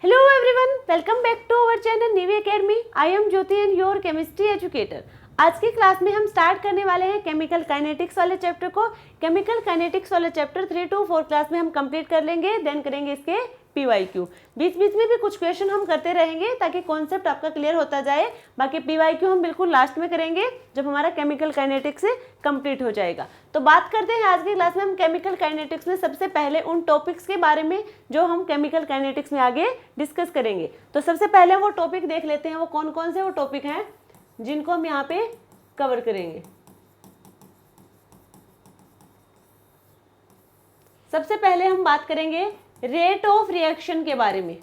Hello everyone, welcome back to our channel Nivy Academy. I am Jyoti and your chemistry educator. आज की class में हम start करने वाले हैं केमिकल काइनेटिक्स वाले चैप्टर को। केमिकल काइनेटिक्स वाला चैप्टर 3 to 4 क्लास में हम कंप्लीट कर लेंगे, देन करेंगे इसके PYQ। बीच बीच में भी कुछ क्वेश्चन हम करते रहेंगे ताकि कॉन्सेप्ट आपका क्लियर होता जाए। बाकी PYQ हम बिल्कुल लास्ट में करेंगे जब हमारा केमिकल काइनेटिक्स कंप्लीट हो जाएगा। तो बात करते हैं आज की क्लास में हम केमिकल काइनेटिक्स में सबसे पहले उन टॉपिक्स के बारे में जो हम केमिकल काइनेटिक्स में आगे डिस्कस करेंगे। तो सबसे पहले वो टॉपिक देख लेते हैं, वो कौन कौन से वो टॉपिक हैं जिनको हम यहाँ पे कवर करेंगे। सबसे पहले हम बात करेंगे रेट ऑफ रिएक्शन के बारे में।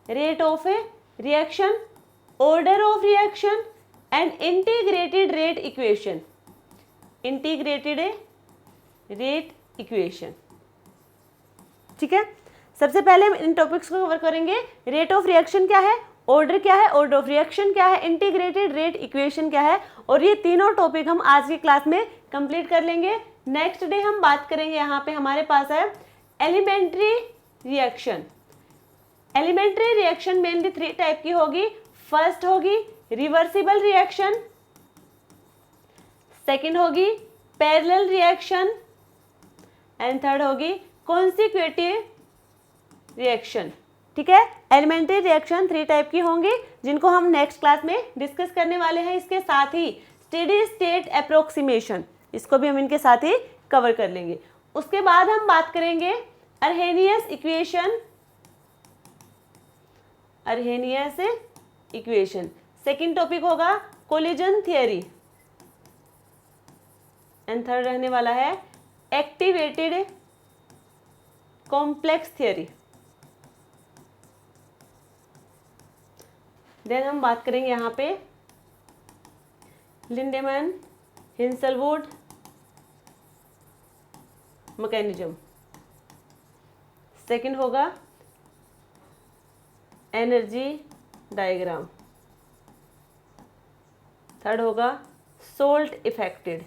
Rate of reaction, order of reaction and integrated rate equation. Integrated rate equation, ठीक है। सबसे पहले हम इन टॉपिक्स को कवर करेंगे। रेट ऑफ रिएक्शन क्या है, ऑर्डर क्या है, ऑर्डर ऑफ रिएक्शन क्या है, इंटीग्रेटेड रेट इक्वेशन क्या है, और ये तीनों टॉपिक हम आज की क्लास में कंप्लीट कर लेंगे। नेक्स्ट डे हम बात करेंगे, यहाँ पे हमारे पास है elementary reaction. Elementary reaction mainly 3 type की होगी। फर्स्ट होगी रिवर्सिबल रिएक्शन, सेकेंड होगी पैरेलल रिएक्शन एंड थर्ड होगी कॉन्सिक्यूटिव रिएक्शन, ठीक है। एलिमेंट्री रिएक्शन 3 टाइप की होंगी जिनको हम नेक्स्ट क्लास में डिस्कस करने वाले हैं। इसके साथ ही स्टेडी स्टेट अप्रोक्सीमेशन, इसको भी हम इनके साथ ही कवर कर लेंगे। उसके बाद हम बात करेंगे अर्हेनियस इक्वेशन। अर्हेनियस इक्वेशन सेकंड टॉपिक होगा कोलिजन थियरी एंड थर्ड रहने वाला है एक्टिवेटेड कॉम्प्लेक्स थियरी। देन हम बात करेंगे यहाँ पे लिंडेमैन हिंसलवुड मैकेनिज्म। सेकंड होगा एनर्जी डायग्राम। थर्ड होगा सोल्ट इफेक्टेड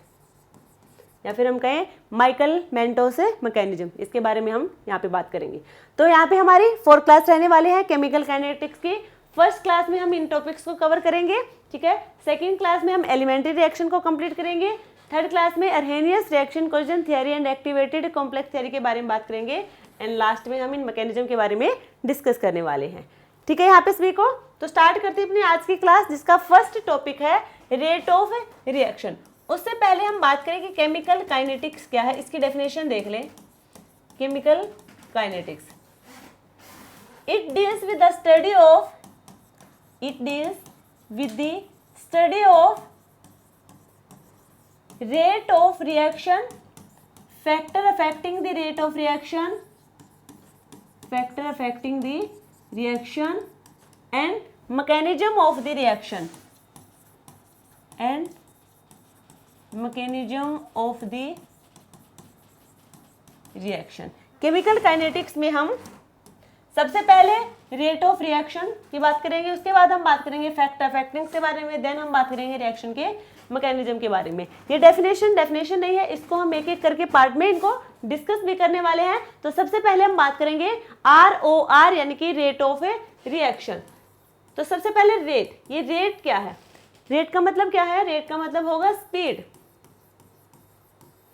या फिर हम कहें माइकल मेंटोस मैकेनिज्म। इसके बारे में हम यहाँ पे बात करेंगे। तो यहाँ पे हमारी 4 क्लास रहने वाले हैं केमिकल काइनेटिक्स की। फर्स्ट क्लास में हम इन टॉपिक्स को कवर करेंगे, ठीक है। सेकंड क्लास में हम एलिमेंट्री रिएक्शन को कंप्लीट करेंगे। थर्ड क्लास में Arrhenius reaction, collision theory and activated complex theory के बारे में बात करेंगे एंड लास्ट में हम इन मैकेनिज्म के बारे में डिस्कस करने वाले हैं, ठीक है। यहाँ पे सभी को तो स्टार्ट करते हैं अपनी आज की क्लास, जिसका फर्स्ट टॉपिक है रेट ऑफ रिएक्शन। उससे पहले हम बात करें कि केमिकल काइनेटिक्स क्या है, इसकी डेफिनेशन देख लें। Chemical kinetics, it deals with the study of, it deals with the study of rate of reaction, factor affecting the rate of reaction, factor affecting the reaction and mechanism of the reaction, and mechanism of the reaction। Chemical kinetics में हम सबसे पहले rate of reaction की बात करेंगे, उसके बाद हम बात करेंगे फैक्टर अफेक्टिंग के बारे में, देन हम बात करेंगे रिएक्शन के मैकेनिज्म के बारे में। ये डेफिनेशन नहीं है, इसको हम एक एक करके पार्ट में इनको डिस्कस भी करने वाले हैं। तो सबसे पहले हम बात करेंगे ROR यानी कि रेट ऑफ रिएक्शन। तो सबसे पहले रेट, ये रेट क्या है, रेट का मतलब क्या है, रेट का मतलब होगा स्पीड।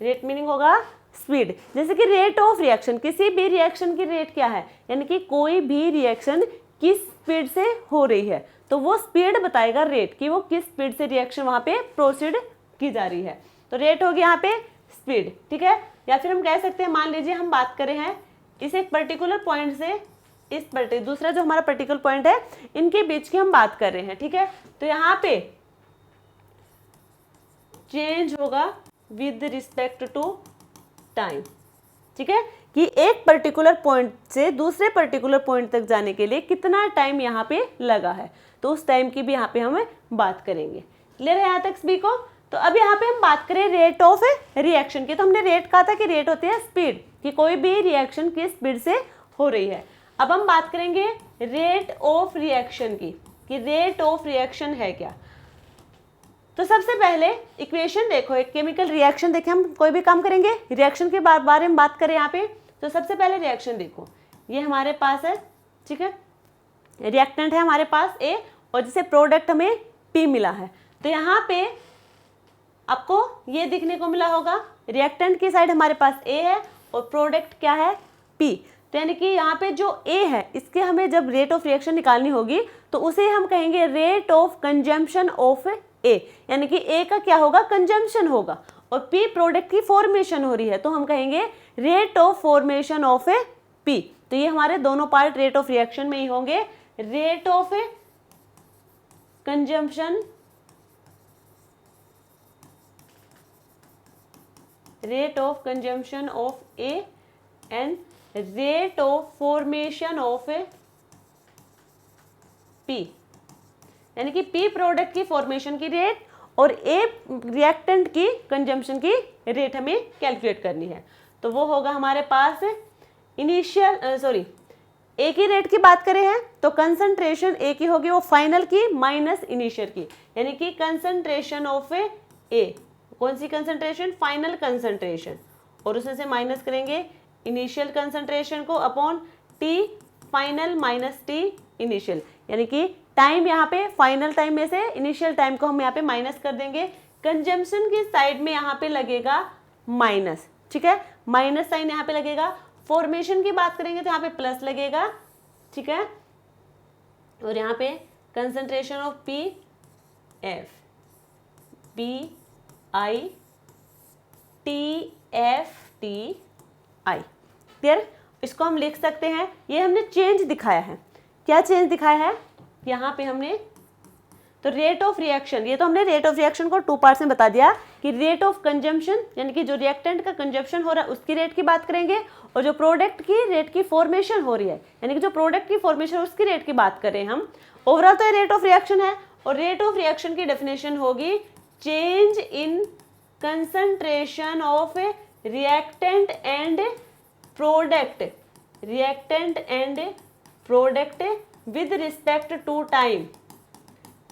रेट मीनिंग होगा स्पीड। जैसे कि रेट ऑफ रिएक्शन, किसी भी रिएक्शन की रेट क्या है, यानी कि कोई भी रिएक्शन किस स्पीड से हो रही है, तो वो स्पीड बताएगा रेट कि वो किस स्पीड से रिएक्शन वहां पे प्रोसीड की जा रही है। तो रेट होगी यहाँ पे स्पीड, ठीक है। या फिर हम कह सकते हैं, मान लीजिए हम बात कर रहे हैं इस एक पर्टिकुलर पॉइंट से इस दूसरा जो हमारा पर्टिकुलर पॉइंट है, इनके बीच की हम बात कर रहे हैं, ठीक है। तो यहाँ पे चेंज होगा विद रिस्पेक्ट टू टाइम, ठीक है, कि एक पर्टिकुलर पॉइंट से दूसरे पर्टिकुलर पॉइंट तक जाने के लिए कितना टाइम यहाँ पे लगा है, तो उस टाइम की भी यहाँ पे हम बात करेंगे। क्लियर है यहाँ तक सभी को। तो अब यहाँ पे हम बात करें रेट ऑफ रिएक्शन की। तो हमने रेट कहा था कि रेट होती है स्पीड, कि कोई भी रिएक्शन किस स्पीड से हो रही है। अब हम बात करेंगे रेट ऑफ रिएक्शन की, कि रेट ऑफ रिएक्शन है क्या। तो सबसे पहले इक्वेशन देखो, एक केमिकल रिएक्शन देखें, हम कोई भी काम करेंगे रिएक्शन के बारे में बात करें यहाँ पे। तो सबसे पहले रिएक्शन देखो, ये हमारे पास है, ठीक है, रिएक्टेंट है हमारे पास A और जिसे प्रोडक्ट हमें P मिला है। तो यहाँ पे आपको ये दिखने को मिला होगा, रिएक्टेंट की साइड हमारे पास A है और प्रोडक्ट क्या है P। तो यानी कि यहाँ पे जो A है इसके हमें जब रेट ऑफ रिएक्शन निकालनी होगी तो उसे हम कहेंगे rate of consumption of A, यानी कि A का क्या होगा, कंजम्पशन होगा, और P प्रोडक्ट की फॉर्मेशन हो रही है तो हम कहेंगे rate of formation of P। तो ये हमारे दोनों पार्ट रेट ऑफ रिएक्शन में ही होंगे, rate of consumption, rate of consumption of A and rate of formation of P, यानी कि P प्रोडक्ट की फॉर्मेशन की रेट और A रिएक्टेंट की कंजम्पशन की रेट हमें कैलकुलेट करनी है। तो वो होगा हमारे पास इनिशियल A की रेट की बात करें हैं तो कंसंट्रेशन A की होगी वो फाइनल की माइनस इनिशियल की, यानी कि कंसंट्रेशन ऑफ A, कौन सी कंसंट्रेशन, फाइनल कंसंट्रेशन, और उसमें से माइनस करेंगे इनिशियल कंसंट्रेशन को upon T final minus T initial, यानी कि टाइम यहाँ पे फाइनल टाइम में से इनिशियल टाइम को हम यहाँ पे माइनस कर देंगे। कंजम्पशन की साइड में यहाँ पे लगेगा माइनस, ठीक है, माइनस साइन यहाँ पे लगेगा। फॉर्मेशन की बात करेंगे तो यहाँ पे प्लस लगेगा, ठीक है, और यहाँ पे concentration of P F P I T F T I, clear. इसको हम लिख सकते हैं, ये हमने चेंज दिखाया है। क्या चेंज दिखाया है यहाँ पे हमने, तो रेट ऑफ रिएक्शन, ये तो हमने रेट ऑफ रिएक्शन को टू पार्ट्स में बता दिया कि रेट ऑफ कंजम्पशन यानी कि जो रिएक्टेंट का कंजम्पशन हो रहा है उसकी रेट की बात करेंगे, और जो प्रोडक्ट की रेट की फॉर्मेशन हो रही है यानी कि जो प्रोडक्ट की फॉर्मेशन उसकी रेट की बात करें हम। ओवरऑल तो ये रेट ऑफ रिएक्शन है, और रेट ऑफ रिएक्शन की डेफिनेशन होगी change in concentration of reactant and product, reactant and product with respect to time,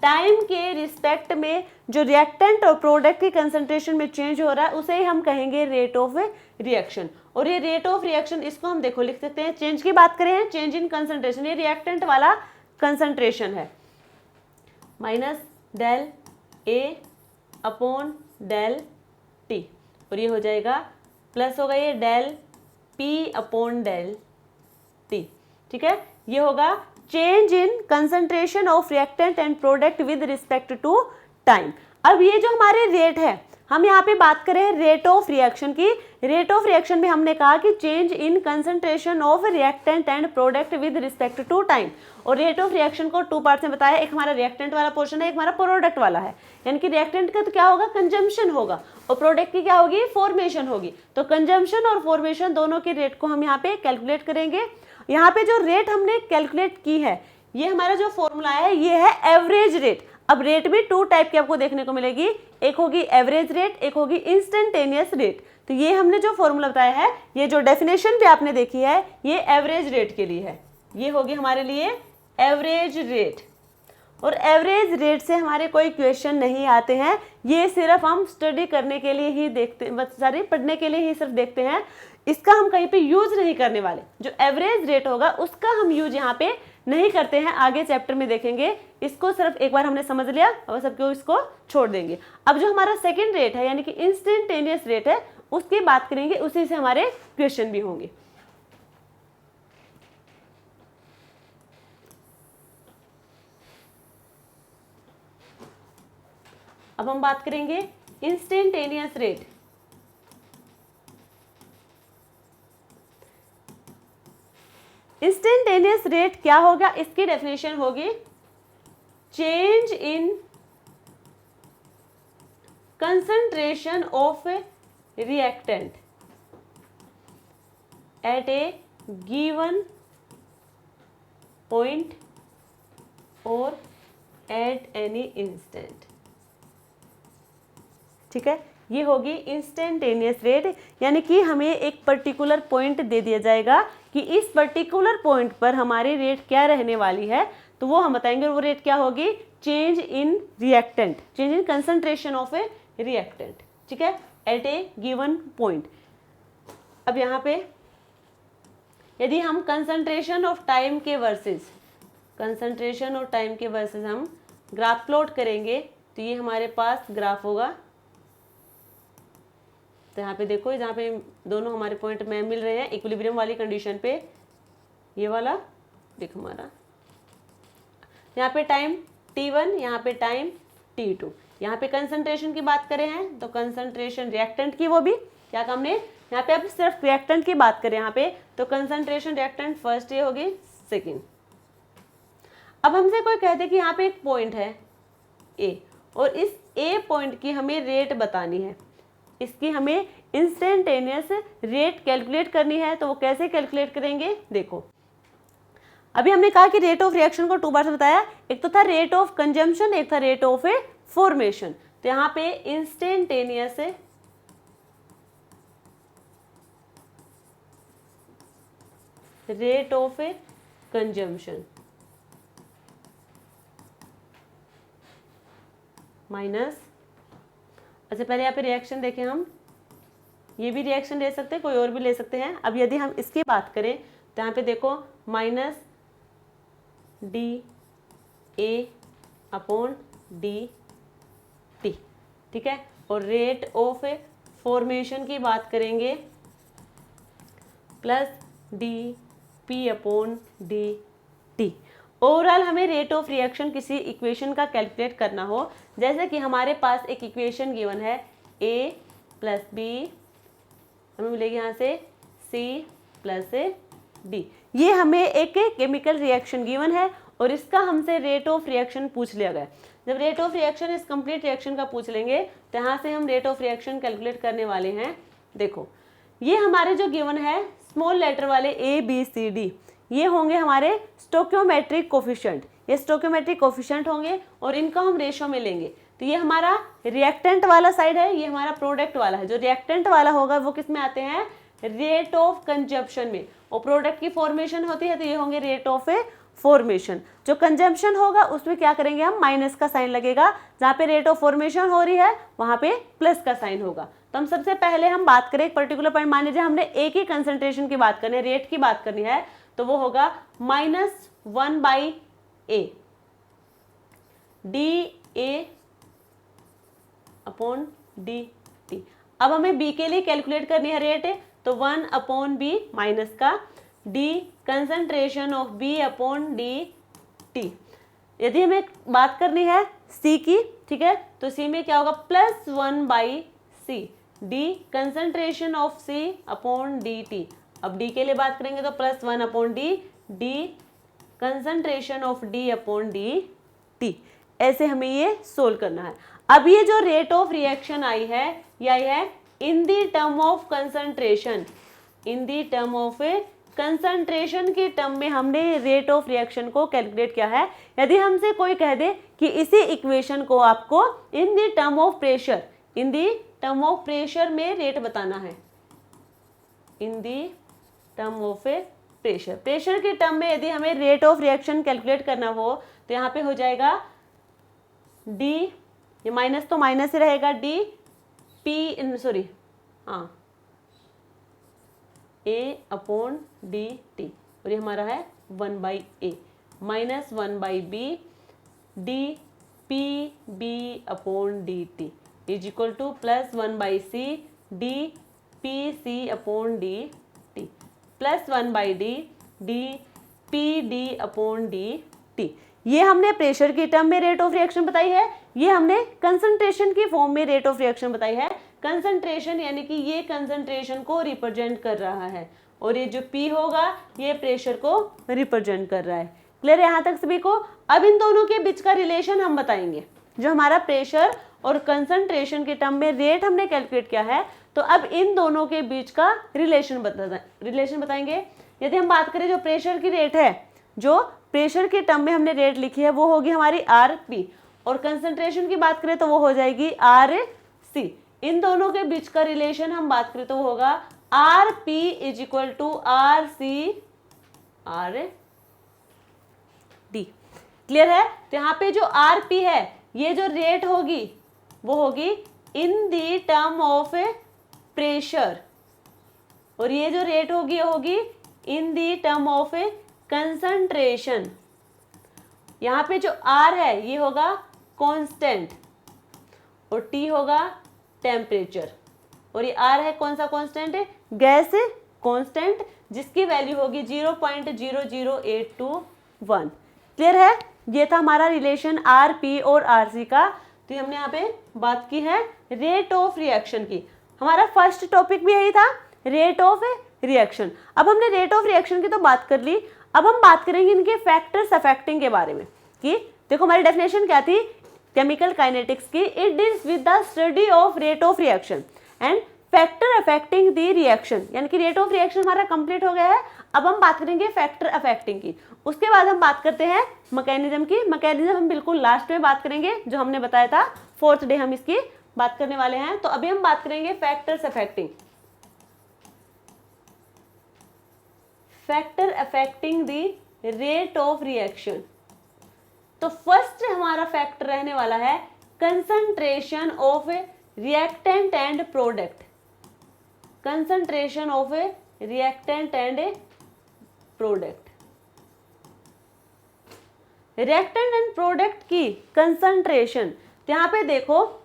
time के रिस्पेक्ट में जो रिएक्टेंट और प्रोडक्ट की कंसंट्रेशन में चेंज हो रहा है उसे ही हम कहेंगे रेट ऑफ रिएक्शन। और ये रेट ऑफ रिएक्शन इसको हम देखो लिख सकते हैं, चेंज की बात करें चेंज इन कंसंट्रेशन, ये रिएक्टेंट वाला कंसंट्रेशन है, minus del A upon del T, और ये हो जाएगा प्लस होगा ये del P upon del T, ठीक है, ये होगा change in concentration of reactant and product with respect to time. अब ये जो हमारे रेट है, हम यहाँ पे बात करें रेट ऑफ रिएक्शन की, रेट ऑफ रिएक्शन में हमने कहा कि change in concentration of reactant and product with respect to time, और रेट ऑफ रिएक्शन को टू पार्ट्स में बताया, एक हमारा रिएक्टेंट वाला पोर्शन है, एक हमारा प्रोडक्ट वाला है, यानी कि रिएक्टेंट का तो क्या होगा, कंजम्पशन होगा, और प्रोडक्ट की क्या होगी, फॉर्मेशन होगी। तो कंजम्पशन और फॉर्मेशन दोनों के रेट को हम यहाँ पे कैलकुलेट करेंगे। यहाँ पे जो रेट हमने कैलकुलेट की है, ये हमारा जो फॉर्मूला है ये है एवरेज रेट। अब रेट भी टू टाइप की आपको देखने को मिलेगी, एक होगी एवरेज रेट, एक होगी इंस्टेंटेनियस रेट। तो ये हमने जो फॉर्मूला बताया है, ये जो डेफिनेशन भी आपने देखी है, ये एवरेज रेट के लिए है, ये होगी हमारे लिए एवरेज रेट। और एवरेज रेट से हमारे कोई क्वेश्चन नहीं आते हैं, ये सिर्फ हम स्टडी करने के लिए ही देखते हैं, सारी पढ़ने के लिए ही सिर्फ देखते हैं, इसका हम कहीं पे यूज नहीं करने वाले। जो एवरेज रेट होगा उसका हम यूज यहाँ पे नहीं करते हैं, आगे चैप्टर में देखेंगे। इसको सिर्फ एक बार हमने समझ लिया और सबको इसको छोड़ देंगे। अब जो हमारा सेकंड रेट है यानी कि इंस्टेंटेनियस रेट है, उसकी बात करेंगे, उसी से हमारे क्वेश्चन भी होंगे। अब हम बात करेंगे इंस्टेंटेनियस रेट। इंस्टेंटेनियस रेट क्या होगा, इसकी डेफिनेशन होगी change in concentration of reactant eight A given point और एट एनी इंस्टेंट, ठीक है, ये होगी इंस्टेंटेनियस रेट। यानी कि हमें एक पर्टिकुलर पॉइंट दे दिया जाएगा कि इस पर्टिकुलर पॉइंट पर हमारी रेट क्या रहने वाली है, तो वो हम बताएंगे, वो रेट क्या होगी, change in reactant, change in concentration of A reactant, ठीक है, एट ए गिवन पॉइंट। अब यहाँ पे यदि हम कंसंट्रेशन ऑफ टाइम के वर्सेस कंसंट्रेशन और टाइम के वर्सेस हम ग्राफ प्लॉट करेंगे तो ये हमारे पास ग्राफ होगा। तो यहाँ पे देखो, जहाँ पे दोनों हमारे पॉइंट में मिल रहे हैं इक्विलिब्रियम वाली कंडीशन पे, ये वाला देखो हमारा, यहाँ पे टाइम T1, यहाँ पे टाइम T2। यहाँ पे कंसंट्रेशन की बात करें हैं तो कंसंट्रेशन रिएक्टेंट की, वो भी क्या काम ने, यहाँ पे अब सिर्फ रिएक्टेंट की बात करें यहाँ पे तो कंसंट्रेशन रिएक्टेंट फर्स्ट, ये होगी सेकेंड। अब हमसे कोई कहते कि यहाँ पे एक पॉइंट है A और इस A पॉइंट की हमें रेट बतानी है, इसकी हमें इंस्टेंटेनियस रेट कैलकुलेट करनी है। तो वो कैसे कैलकुलेट करेंगे, देखो अभी हमने कहा कि रेट ऑफ रिएक्शन को 2 बार से बताया, एक तो था रेट ऑफ कंजम्पशन, एक था रेट ऑफ ए फॉर्मेशन। तो यहाँ पे instantaneous rate of A consumption minus, अच्छा पहले यहाँ पे रिएक्शन देखें हम, ये भी रिएक्शन ले सकते हैं, कोई और भी ले सकते हैं। अब यदि हम इसकी बात करें तो यहाँ पे देखो minus D A upon D T, ठीक है। और रेट ऑफ फॉर्मेशन की बात करेंगे plus D P upon D T. Overall हमें रेट ऑफ रिएक्शन किसी इक्वेशन का कैलकुलेट करना हो, जैसे कि हमारे पास एक इक्वेशन गिवन है a प्लस बी, हमें मिलेगी यहाँ से c प्लस डी। ये हमें एक केमिकल रिएक्शन गिवन है और इसका हमसे रेट ऑफ रिएक्शन पूछ लिया गया। जब रेट ऑफ रिएक्शन इस कंप्लीट रिएक्शन का पूछ लेंगे तो यहाँ से हम रेट ऑफ रिएक्शन कैलकुलेट करने वाले हैं। देखो ये हमारे जो गिवन है स्मॉल लेटर वाले a b c d, ये होंगे हमारे स्टोकियोमेट्रिक कोफिशिएंट, ये स्टोकियोमेट्रिक कोफिशिएंट होंगे और इनका हम रेशो में लेंगे। तो ये हमारा रिएक्टेंट वाला साइड है, ये हमारा प्रोडक्ट वाला है। जो रिएक्टेंट वाला होगा वो किस में आते हैं, रेट ऑफ कंजप्शन में, और प्रोडक्ट की फॉर्मेशन होती है तो ये होंगे रेट ऑफ ए फॉर्मेशन। जो कंजम्पशन होगा उसमें क्या करेंगे हम, माइनस का साइन लगेगा, जहाँ पे रेट ऑफ फॉर्मेशन हो रही है वहाँ पे प्लस का साइन होगा। तो हम सबसे पहले हम बात करें एक पर्टिकुलर पॉइंट, मान लीजिए हमने एक ही कंसंट्रेशन की बात करनी है, रेट की बात करनी है, तो वो होगा -1/a D A upon D T. अब हमें b के लिए कैलकुलेट करनी है रेट, तो 1/b माइनस का d concentration of b upon D T. यदि हमें बात करनी है c की, ठीक है, तो c में क्या होगा, +1/c d concentration of c upon D T. अब d के लिए बात करेंगे तो +1/d d concentration of d upon D T. ऐसे हमें ये सोल्व करना है। अब ये जो रेट ऑफ रिएक्शन आई है, ये आई है in the term of concentration, in the term of concentration के टर्म में हमने रेट ऑफ रिएक्शन को कैलकुलेट किया है। यदि हमसे कोई कह दे कि इसी इक्वेशन को आपको in the term of pressure, in the term of pressure में रेट बताना है, in the term of pressure, pressure के टर्म में यदि हमें रेट ऑफ रिएक्शन कैलकुलेट करना हो तो यहाँ पे हो जाएगा डी, ये माइनस तो माइनस ही रहेगा, डी पी सॉरी हाँ ए अपॉन डी टी, और ये हमारा है 1/a minus 1/b D P B upon D T is equal to +1/c D P C upon D T +1/d D P D upon D T. ये हमने pressure की term में rate of reaction बताई है, ये हमने concentration की form में रेट ऑफ रिएक्शन बताई है। कंसंट्रेशन यानी कि ये कंसंट्रेशन को रिप्रेजेंट कर रहा है और ये जो P होगा ये प्रेशर को रिप्रेजेंट कर रहा है। क्लियर है यहाँ तक सभी को? अब इन दोनों के बीच का रिलेशन हम बताएंगे। जो हमारा प्रेशर और कंसंट्रेशन के टर्म में रेट हमने कैलकुलेट किया है, तो अब इन दोनों के बीच का रिलेशन बताएंगे। यदि हम बात करें जो प्रेशर की रेट है, जो प्रेशर के टर्म में हमने रेट लिखी है वो होगी हमारी RP, और कंसंट्रेशन की बात करें तो वो हो जाएगी RC। इन दोनों के बीच का रिलेशन हम बात करें तो वो होगा RP is equal to RC RD। Clear है? तो यहाँ पे जो RP है, ये जो रेट होगी वो होगी इन दी टर्म ऑफ प्रेशर, और ये जो रेट होगी इन दी टर्म ऑफ कंसंट्रेशन। यहाँ पे जो R है ये होगा कांस्टेंट और T होगा टेम्परेचर, और ये R है कौन सा कांस्टेंट है, गैस कांस्टेंट, जिसकी वैल्यू होगी 0.00821। क्लियर है, ये था हमारा रिलेशन RP और RC का। तो हमने यहाँ पे बात की है रेट ऑफ रिएक्शन की। हमारा फर्स्ट टॉपिक भी यही था, रेट ऑफ रिएक्शन। अब हमने रेट ऑफ रिएक्शन की तो बात कर ली, अब हम बात करेंगे इनके फैक्टर्स अफेक्टिंग के बारे में। कि देखो हमारी डेफिनेशन क्या थी केमिकल काइनेटिक्स की, it deals with the study of rate of reaction and factor affecting the reaction. यानी कि रेट ऑफ रिएक्शन हमारा कंप्लीट हो गया है, अब हम बात करेंगे फैक्टर अफेक्टिंग की। उसके बाद हम बात करते हैं मैकेनिज्म की। मैकेनिज्म हम बिल्कुल लास्ट में बात करेंगे, जो हमने बताया था 4th डे हम इसकी बात करने वाले हैं। तो अभी हम बात करेंगे factors affecting, factor affecting the rate of reaction. तो फर्स्ट हमारा फैक्टर रहने वाला है concentration of reactant and product. Concentration of reactant and product. Reactant and product की कंसंट्रेशन, यहाँ पे देखो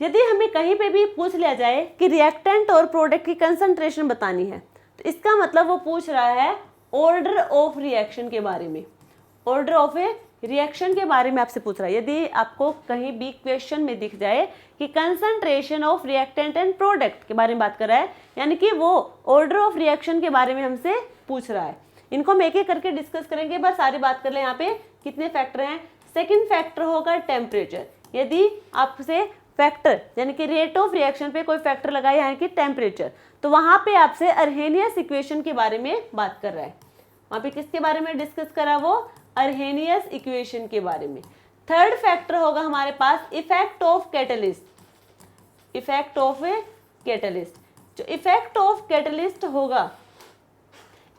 यदि हमें कहीं पे भी पूछ लिया जाए कि रिएक्टेंट और प्रोडक्ट की कंसंट्रेशन बतानी है, तो इसका मतलब वो पूछ रहा है ऑर्डर ऑफ रिएक्शन के बारे में। ऑर्डर ऑफ ए रिएक्शन के बारे में आपसे पूछ रहा है। यदि आपको कहीं भी क्वेश्चन में दिख जाए कि concentration of reactant and product के बारे में बात कर रहा है, यानी कि वो ऑर्डर ऑफ रिएक्शन के बारे में हमसे पूछ रहा है। इनको हम एक एक करके डिस्कस करेंगे, बस सारी बात कर ले। यहाँ पे कितने फैक्टर हैं। सेकंड फैक्टर होगा टेम्परेचर। यदि आपसे फैक्टर यानी कि रेट ऑफ रिएक्शन पे कोई फैक्टर लगाया यानी कि टेम्परेचर, तो वहां पे आपसे अर्हेनियस इक्वेशन के बारे में बात कर रहा है। वहां पे किसके बारे में डिस्कस करा, वो अर्हेनियस इक्वेशन के बारे में। थर्ड फैक्टर होगा हमारे पास effect of catalyst. Effect of catalyst, जो इफेक्ट ऑफ कैटलिस्ट होगा,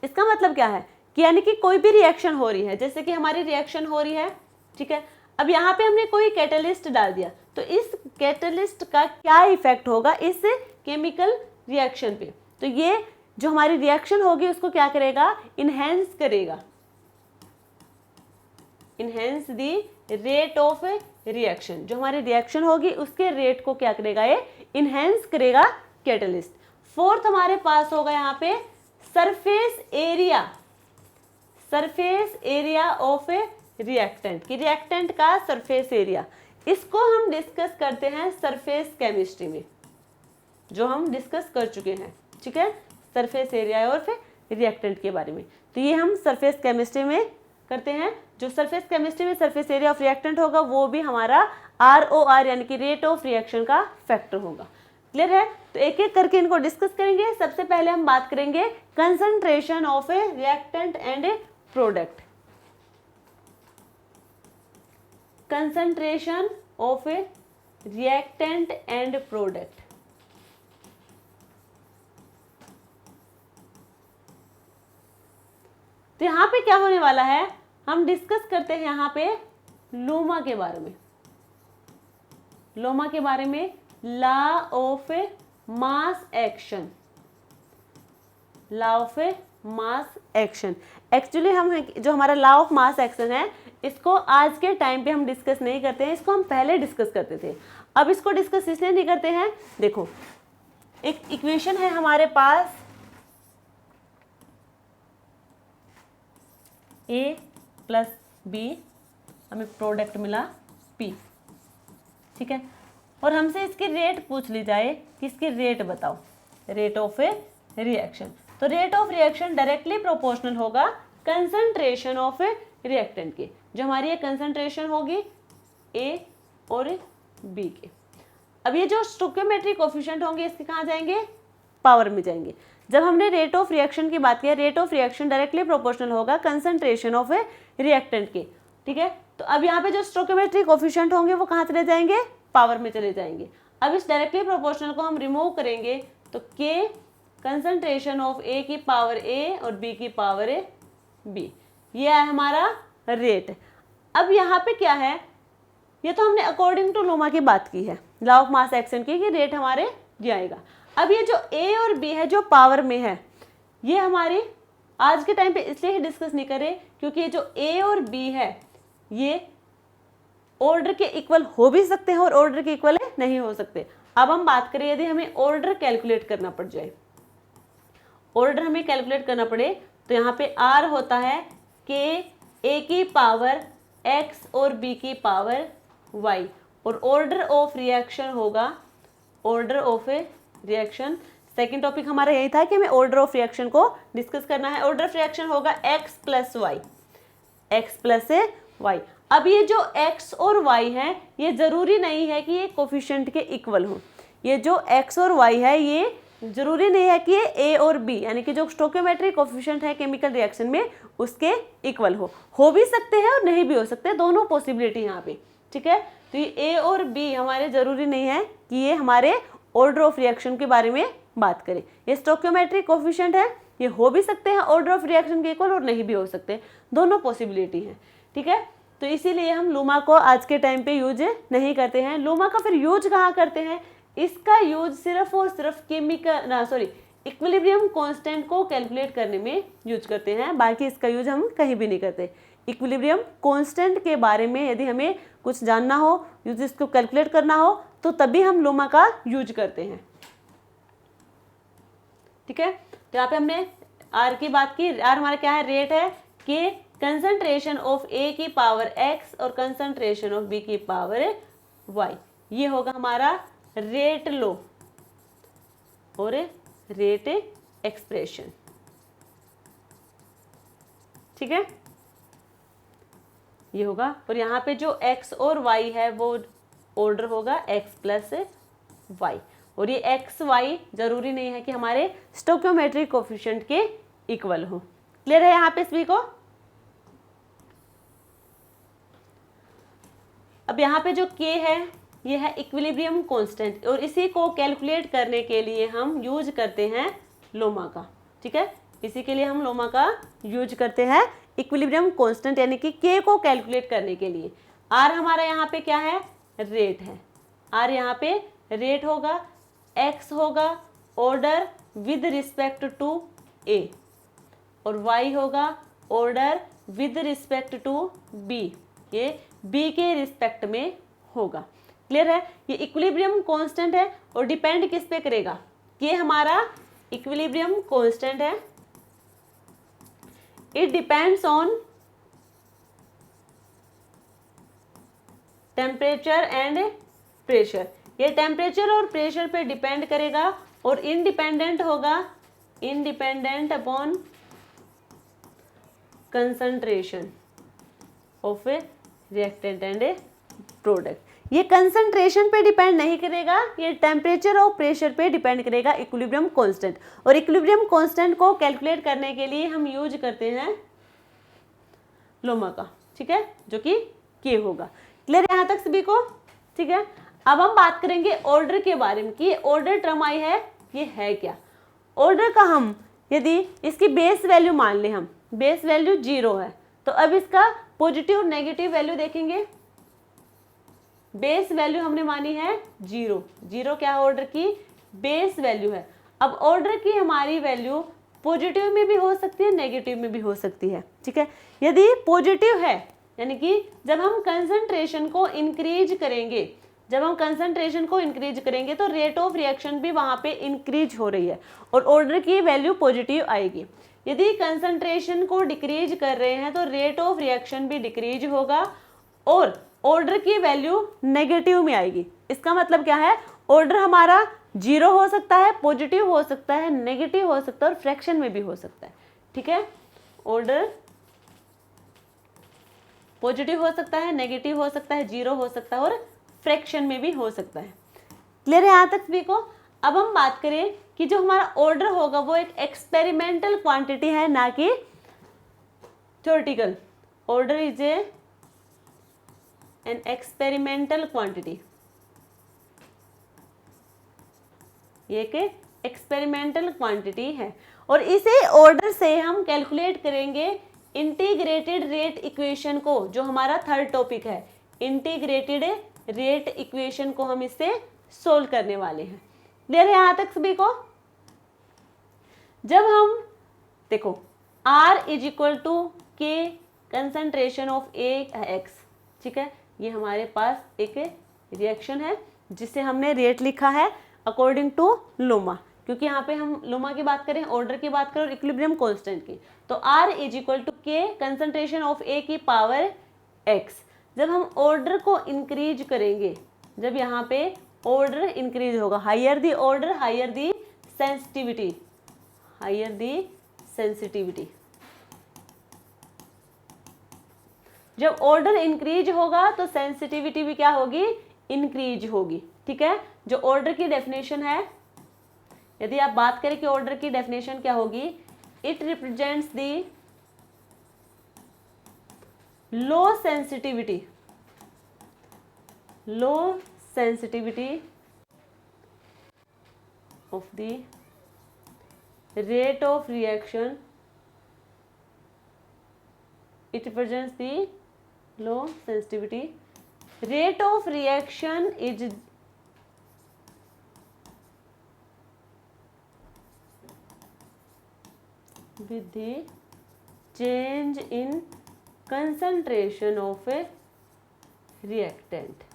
इसका मतलब क्या है कि यानी कि कोई भी रिएक्शन हो रही है, जैसे कि हमारी रिएक्शन हो रही है, ठीक है, अब यहाँ पे हमने कोई कैटलिस्ट डाल दिया, तो इस कैटलिस्ट का क्या इफेक्ट होगा इस केमिकल रिएक्शन पे। तो ये जो हमारी रिएक्शन होगी उसको क्या करेगा, इनहेंस करेगा। Enhance the rate of reaction, जो हमारी रिएक्शन होगी उसके रेट को क्या करेगा, ये इनहेंस करेगा कैटलिस्ट। फोर्थ हमारे पास होगा यहाँ पे surface area. Surface area of A reactant, कि रिएक्टेंट का सरफेस एरिया, इसको हम डिस्कस करते हैं सरफेस केमिस्ट्री में, जो हम डिस्कस कर चुके हैं, ठीक है, सरफेस एरिया और फिर रिएक्टेंट के बारे में। तो ये हम सरफेस केमिस्ट्री में करते हैं। जो सरफेस केमिस्ट्री में सरफेस एरिया ऑफ रिएक्टेंट होगा वो भी हमारा ROR यानी कि रेट ऑफ रिएक्शन का फैक्टर होगा। क्लियर है, तो एक एक करके इनको डिस्कस करेंगे। सबसे पहले हम बात करेंगे concentration of A reactant and A product. Concentration of A reactant and product. तो यहां पे क्या होने वाला है, हम डिस्कस करते हैं यहाँ पे लोमा के बारे में। लोमा के बारे में, law of mass action. Law of mass action, actually हम जो हमारा लॉ ऑफ मास एक्शन है इसको आज के टाइम पे हम डिस्कस नहीं करते हैं, इसको हम पहले डिस्कस करते थे। अब इसको डिस्कस इसलिए नहीं करते हैं, देखो एक इक्वेशन है हमारे पास A + B, हमें प्रोडक्ट मिला P, ठीक है, और हमसे इसकी रेट पूछ ली जाए कि इसकी रेट बताओ, रेट ऑफ ए रिएक्शन। तो rate of reaction directly proportional होगा कंसंट्रेशन ऑफ ए रिएक्टेंट के, जो हमारी ये कंसंट्रेशन होगी A और B के। अब ये जो स्टोइकियोमेट्रिक कोएफिशिएंट होंगे इसके कहाँ जाएंगे, पावर में जाएंगे। जब हमने रेट ऑफ रिएक्शन की बात की, rate of reaction directly proportional होगा कंसंट्रेशन ऑफ ए रिएक्टेंट के, ठीक है। तो अब यहाँ पे जो स्टोइकियोमेट्रिक कोएफिशिएंट होंगे वो कहाँ चले जाएंगे, पावर में चले जाएंगे। अब इस डायरेक्टली प्रोपोर्शनल को हम रिमूव करेंगे तो K कंसंट्रेशन ऑफ A की पावर A और B की पावर B, ये है हमारा रेट। अब यहाँ पे क्या है, ये तो हमने अकॉर्डिंग टू लोमा की बात की है, लॉ ऑफ मास एक्शन की, कि रेट हमारे दिया आएगा। अब ये जो A और B है जो पावर में है, ये हमारी आज के टाइम पे इसलिए ही डिस्कस नहीं करें क्योंकि ये जो ए और बी है ये ऑर्डर के इक्वल हो भी सकते हैं और ऑर्डर के इक्वल नहीं हो सकते। अब हम बात करें यदि हमें ऑर्डर कैलकुलेट करना पड़ जाए, ऑर्डर हमें कैलकुलेट करना पड़े तो यहाँ पे आर होता है के ए की पावर एक्स और बी की पावर वाई, और ऑर्डर ऑफ रिएक्शन होगा order of A reaction. Second topic हमारा यही था कि हमें ऑर्डर ऑफ रिएक्शन को डिस्कस करना है। ऑर्डर ऑफ रिएक्शन होगा X plus Y, X plus A Y. अब ये जो x और y है ये जरूरी नहीं है कि ये कोफिशिएंट के इक्वल हो। ये जो x और y है ये जरूरी नहीं है कि ये a और b यानी कि जो स्टोइकियोमेट्रिक कोफिशिएंट है केमिकल रिएक्शन में उसके इक्वल हो भी सकते हैं और नहीं भी हो सकते, दोनों पॉसिबिलिटी यहाँ पे, ठीक है। तो ये a और b हमारे जरूरी नहीं है कि ये हमारे ऑर्डर ऑफ रिएक्शन के बारे में बात करें। ये स्टोइकियोमेट्रिक कोफिशिएंट है, ये हो भी सकते हैं ऑर्डर ऑफ रिएक्शन के इक्वल और नहीं भी हो सकते, दोनों पॉसिबिलिटी है, ठीक है। तो इसीलिए हम लूमा को आज के टाइम पे यूज नहीं करते हैं। लूमा का फिर यूज कहाँ करते हैं? इसका यूज सिर्फ और सिर्फ इक्विलिब्रियम कांस्टेंट को कैलकुलेट करने में यूज करते हैं, बाकी इसका यूज हम कहीं भी नहीं करते। इक्विलिब्रियम कांस्टेंट के बारे में यदि हमें कुछ जानना हो, यूज इसको कैलकुलेट करना हो तो तभी हम लूमा का यूज करते हैं, ठीक है। तो यहाँ पे हमने आर की बात की। आर हमारा क्या है? रेट है कि कंसंट्रेशन ऑफ ए की पावर एक्स और कंसंट्रेशन ऑफ बी की पावर वाई, ये होगा हमारा रेट लो और रेट एक्सप्रेशन, ठीक है, ये होगा। और यहाँ पे जो x और y है वो ऑर्डर होगा x प्लस वाई, और ये x y जरूरी नहीं है कि हमारे स्टोइकियोमेट्रिक कोफिशिएंट के इक्वल हो। क्लियर है यहाँ पे सभी को? अब यहाँ पे जो k है ये है इक्विलिब्रियम कांस्टेंट, और इसी को कैलकुलेट करने के लिए हम यूज करते हैं लोमा का, ठीक है। इसी के लिए हम लोमा का यूज करते हैं इक्विलिब्रियम कांस्टेंट यानी कि k को कैलकुलेट करने के लिए। r हमारा यहाँ पे क्या है? रेट है। r यहाँ पे रेट होगा, x होगा order with respect to a, और y होगा order with respect to b, ये b के रिस्पेक्ट में होगा। क्लियर है? ये इक्विलिब्रियम कांस्टेंट है और डिपेंड किस पे करेगा? ये हमारा इक्विलिब्रियम कांस्टेंट है, it depends on temperature and pressure. ये टेम्परेचर और प्रेशर पे डिपेंड करेगा और इंडिपेंडेंट होगा, independent upon concentration of A reactant and A product. ये कंसंट्रेशन पे डिपेंड नहीं करेगा, ये टेम्परेचर और प्रेशर पे डिपेंड करेगा इक्विलिब्रियम कांस्टेंट। और इक्विलिब्रियम कांस्टेंट को कैलकुलेट करने के लिए हम यूज करते हैं लोमा का, ठीक है, जो कि के होगा। क्लियर यहाँ तक सभी को? ठीक है। अब हम बात करेंगे ऑर्डर के बारे में कि ऑर्डर टर्म आई है ये है क्या। ऑर्डर का हम यदि इसकी बेस वैल्यू मान लें, हम बेस वैल्यू 0 है, तो अब इसका पॉजिटिव और नेगेटिव वैल्यू देखेंगे। बेस वैल्यू हमने मानी है 0, 0 क्या है? ऑर्डर की बेस वैल्यू है। अब ऑर्डर की हमारी वैल्यू पॉजिटिव में भी हो सकती है, नेगेटिव में भी हो सकती है, ठीक है। यदि पॉजिटिव है यानी कि जब हम कंसंट्रेशन को इंक्रीज करेंगे, जब हम कंसंट्रेशन को इंक्रीज करेंगे तो रेट ऑफ रिएक्शन भी वहां पे इंक्रीज हो रही है और ऑर्डर की वैल्यू पॉजिटिव आएगी। यदि कंसंट्रेशन को डिक्रीज कर रहे हैं तो रेट ऑफ रिएक्शन भी डिक्रीज होगा और ऑर्डर की वैल्यू नेगेटिव में आएगी। इसका मतलब क्या है? ऑर्डर हमारा 0 हो सकता है, पॉजिटिव हो सकता है, नेगेटिव हो सकता है और फ्रैक्शन में भी हो सकता है, ठीक है। ऑर्डर पॉजिटिव हो सकता है, नेगेटिव हो सकता है, 0 हो सकता है और फ्रैक्शन में भी हो सकता है। क्लियर है यहाँ तक सभी को? अब हम बात करें कि जो हमारा ऑर्डर होगा वो एक एक्सपेरिमेंटल क्वांटिटी है, ना कि theoretical. Order is an experimental quantity, ये एक एक्सपेरिमेंटल क्वांटिटी है और इसे ऑर्डर से हम कैलकुलेट करेंगे इंटीग्रेटेड रेट इक्वेशन को, जो हमारा थर्ड टॉपिक है। इंटीग्रेटेड रेट इक्वेशन को हम इससे सोल्व करने वाले हैं। क्लियर है यहाँ तक सभी को? जब हम देखो R इज इक्वल टू के कंसंट्रेशन ऑफ AX, ठीक है। ये हमारे पास एक रिएक्शन है जिसे हमने रेट लिखा है अकॉर्डिंग टू लुमा, क्योंकि यहाँ पे हम लुमा की बात करें, ऑर्डर की बात करें और इक्विलिब्रियम कांस्टेंट की। तो R इज इक्वल टू के कंसंट्रेशन ऑफ A की पावर X। जब हम ऑर्डर को इंक्रीज करेंगे, जब यहाँ पे ऑर्डर इंक्रीज होगा, higher the order higher the sensitivity, higher the sensitivity, जब ऑर्डर इंक्रीज होगा तो सेंसिटिविटी भी क्या होगी, इंक्रीज होगी, ठीक है। जो ऑर्डर की डेफिनेशन है, यदि आप बात करें कि ऑर्डर की डेफिनेशन क्या होगी, it represents the low sensitivity, low sensitivity of the rate of reaction, it represents the low sensitivity, rate of reaction is with the change in concentration of a reactant,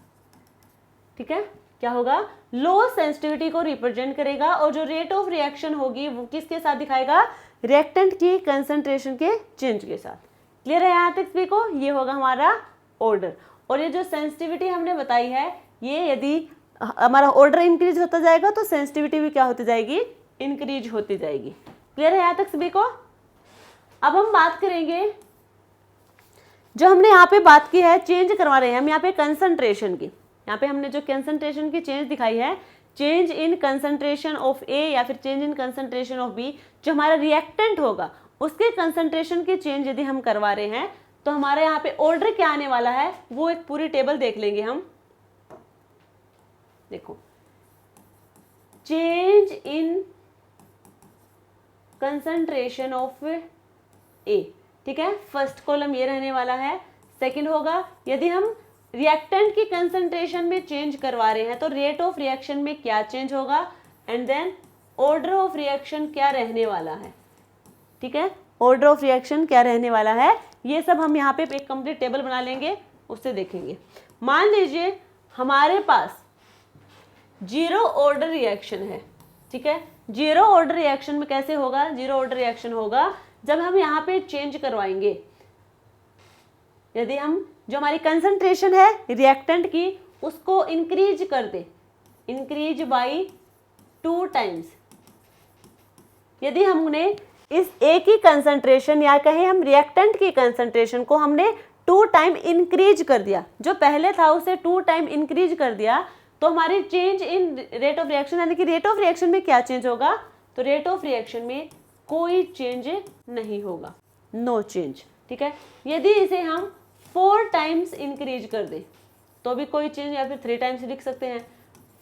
ठीक है। क्या होगा, लो sensitivity को represent करेगा और जो rate of reaction होगी वो किसके साथ दिखाएगा, रिएक्टेंट की कंसंट्रेशन के चेंज के साथ। क्लियर है यहाँ तक सभी को, ये होगा हमारा ऑर्डर। और ये जो सेंसिटिविटी हमने बताई है, ये यदि हमारा ऑर्डर इंक्रीज होता जाएगा तो सेंसिटिविटी भी क्या होती जाएगी, इंक्रीज होती जाएगी। क्लियर है यहाँ तक सभी को। अब हम बात करेंगे, जो हमने यहाँ पे बात की है, चेंज करवा रहे हैं हम यहाँ पे कंसंट्रेशन की। यहाँ पे हमने जो कंसंट्रेशन की चेंज दिखाई है, change in concentration of A या फिर change in concentration of B, जो हमारा रिएक्टेंट होगा उसके कंसंट्रेशन की चेंज यदि हम करवा रहे हैं तो हमारे यहाँ पे ऑर्डर क्या आने वाला है, वो एक पूरी टेबल देख लेंगे हम। देखो, चेंज इन कंसंट्रेशन ऑफ ए, ठीक है, फर्स्ट कॉलम ये रहने वाला है। सेकंड होगा, यदि हम रिएक्टेंट की कंसंट्रेशन में चेंज करवा रहे हैं तो रेट ऑफ रिएक्शन में क्या चेंज होगा, and then order of reaction क्या रहने वाला है, ठीक है, ऑर्डर ऑफ रिएक्शन क्या रहने वाला है, ये सब हम यहाँ पे एक कंप्लीट टेबल बना लेंगे, उससे देखेंगे। मान लीजिए हमारे पास जीरो ऑर्डर रिएक्शन है, ठीक है। जीरो ऑर्डर रिएक्शन में कैसे होगा, जीरो ऑर्डर रिएक्शन होगा जब हम यहाँ पे चेंज करवाएंगे, यदि हम जो हमारी कंसंट्रेशन है रिएक्टेंट की उसको इंक्रीज कर दे, इंक्रीज बाय 2 टाइम्स। यदि हमने इस ए की कंसंट्रेशन या कहें हम रिएक्टेंट की कंसंट्रेशन को हमने 2 टाइम इंक्रीज कर दिया, जो पहले था उसे 2 टाइम इंक्रीज कर दिया, तो हमारी change in rate of reaction, यानी कि रेट ऑफ रिएक्शन में क्या चेंज होगा, तो रेट ऑफ रिएक्शन में कोई चेंज नहीं होगा, नो चेंज, ठीक है। यदि इसे हम 4 टाइम्स इंक्रीज कर दे तो भी कोई चेंज, या फिर 3 टाइम्स लिख सकते हैं,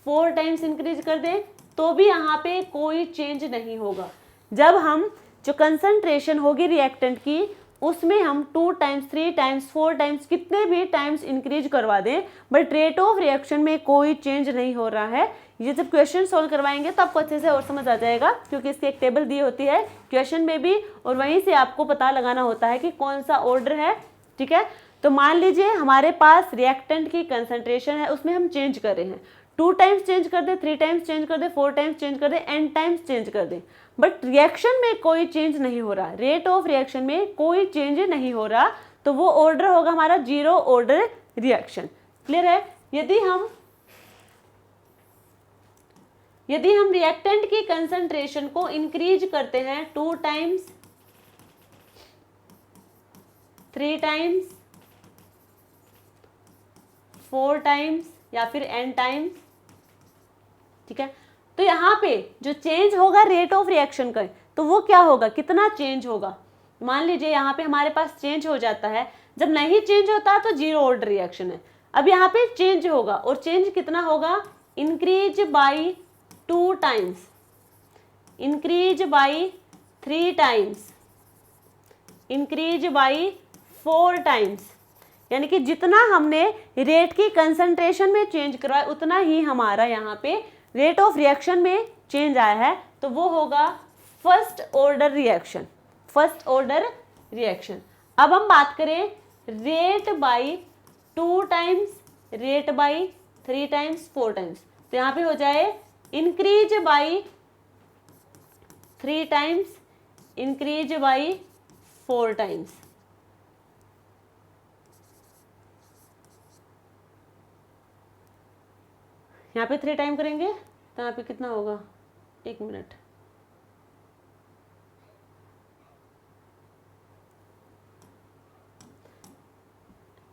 4 टाइम्स इंक्रीज कर दे तो भी यहाँ पे कोई चेंज नहीं होगा। जब हम जो कंसंट्रेशन होगी रिएक्टेंट की उसमें हम 2 टाइम्स 3 टाइम्स 4 टाइम्स कितने भी टाइम्स इंक्रीज करवा दें, बट रेट ऑफ रिएक्शन में कोई चेंज नहीं हो रहा है। ये जब क्वेश्चन सॉल्व करवाएंगे तो आपको अच्छे से और समझ आ जाएगा, क्योंकि इसकी एक टेबल दी होती है क्वेश्चन में भी, और वहीं से आपको पता लगाना होता है कि कौन सा ऑर्डर है, ठीक है। तो मान लीजिए हमारे पास रिएक्टेंट की कंसंट्रेशन है, उसमें हम चेंज कर रहे हैं, 2 टाइम्स चेंज कर दे, 3 टाइम्स चेंज कर दे, 4 टाइम्स चेंज कर दे, n टाइम्स चेंज कर दे, बट रिएक्शन में कोई चेंज नहीं हो रहा, रेट ऑफ रिएक्शन में कोई चेंज नहीं हो रहा, तो वो ऑर्डर होगा हमारा जीरो ऑर्डर रिएक्शन। क्लियर है। यदि हम रिएक्टेंट की कंसंट्रेशन को इंक्रीज करते हैं 2 टाइम्स 3 टाइम्स 4 टाइम्स या फिर n टाइम्स, ठीक है, तो यहाँ पे जो चेंज होगा रेट ऑफ रिएक्शन का, तो वो क्या होगा, कितना चेंज होगा। मान लीजिए यहाँ पे हमारे पास चेंज हो जाता है, जब नहीं चेंज होता तो जीरो ऑर्डर रिएक्शन है। अब यहाँ पे चेंज होगा, और चेंज कितना होगा, increase by 2 times, increase by 3 times, increase by 4 times, यानी कि जितना हमने रेट की कंसंट्रेशन में चेंज करवाया उतना ही हमारा यहाँ पे रेट ऑफ रिएक्शन में चेंज आया है, तो वो होगा first order reaction. First order reaction. अब हम बात करें rate by 2 times, rate by 3 times, 4 times, तो यहाँ पे हो जाए increase by 3 times, increase by 4 times. यहाँ पे 3 टाइम करेंगे तो यहाँ पे कितना होगा, 1 मिनट,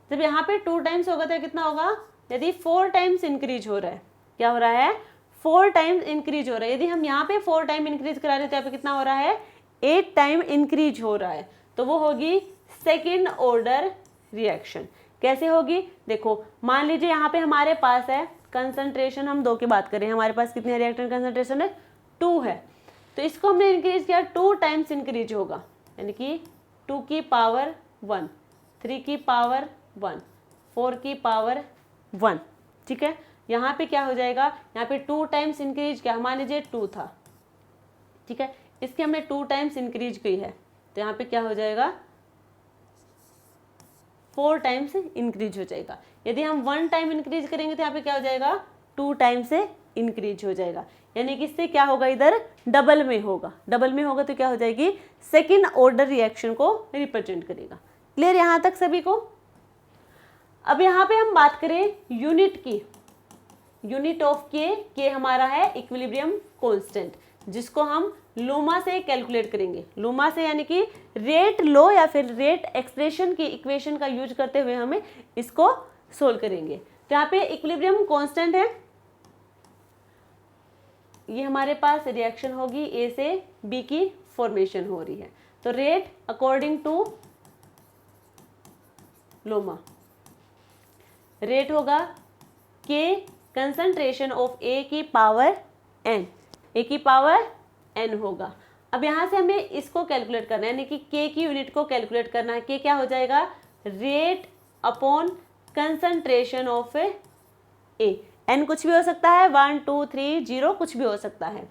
जब यहाँ पे 2 टाइम्स होगा तो कितना होगा, यदि 4 टाइम्स इंक्रीज हो रहा है, क्या हो रहा है, 4 टाइम्स इंक्रीज हो रहा है। यदि हम यहाँ पे 4 टाइम इंक्रीज करा रहे हैं तो यहाँ पे कितना हो रहा है, 8 टाइम इंक्रीज हो रहा है, तो वो होगी सेकेंड ऑर्डर रिएक्शन। कैसे होगी, देखो मान लीजिए यहाँ पे हमारे पास है कंसंट्रेशन, हम 2 की बात करें, हमारे पास कितने रिएक्टेंट कंसंट्रेशन है, 2 है, तो इसको हमने इंक्रीज किया, 2 टाइम्स इंक्रीज होगा, यानी कि 2 की पावर 1, 3 की पावर 1, 4 की पावर 1, ठीक है। यहाँ पे क्या हो जाएगा, यहाँ पे 2 टाइम्स इंक्रीज किया, मान लीजिए 2 था, ठीक है, इसके हमने 2 टाइम्स इंक्रीज की है, तो यहाँ पे क्या हो जाएगा, 4 टाइम्स इंक्रीज हो जाएगा। यदि हम 1 टाइम इंक्रीज करेंगे तो यहाँ पे क्या हो जाएगा, 2 टाइम से इंक्रीज हो जाएगा, यानी कि इससे क्या होगा, इधर डबल में होगा, डबल में होगा तो क्या हो जाएगी, सेकेंड ऑर्डर रिएक्शन को रिप्रेजेंट करेगा। क्लियर यहाँ तक सभी को। अब यहाँ पे हम बात करें यूनिट की, यूनिट ऑफ के हमारा है इक्विलिब्रियम कांस्टेंट, जिसको हम लूमा से कैलकुलेट करेंगे, लूमा से यानी कि रेट लो या फिर रेट एक्सप्रेशन की इक्वेशन का यूज करते हुए हमें इसको सोल्व करेंगे। तो यहाँ पे इक्विलिब्रियम कांस्टेंट है, ये हमारे पास रिएक्शन होगी, ए से बी की फॉर्मेशन हो रही है, तो रेट अकॉर्डिंग टू लोमा, रेट होगा के कंसंट्रेशन ऑफ ए की पावर एन, ए की पावर एन होगा। अब यहाँ से हमें इसको कैलकुलेट करना है, यानी कि के की यूनिट को कैलकुलेट करना है। के क्या हो जाएगा, rate upon concentration of A, N कुछ भी हो सकता है, 1 2 3 0 कुछ भी हो सकता है।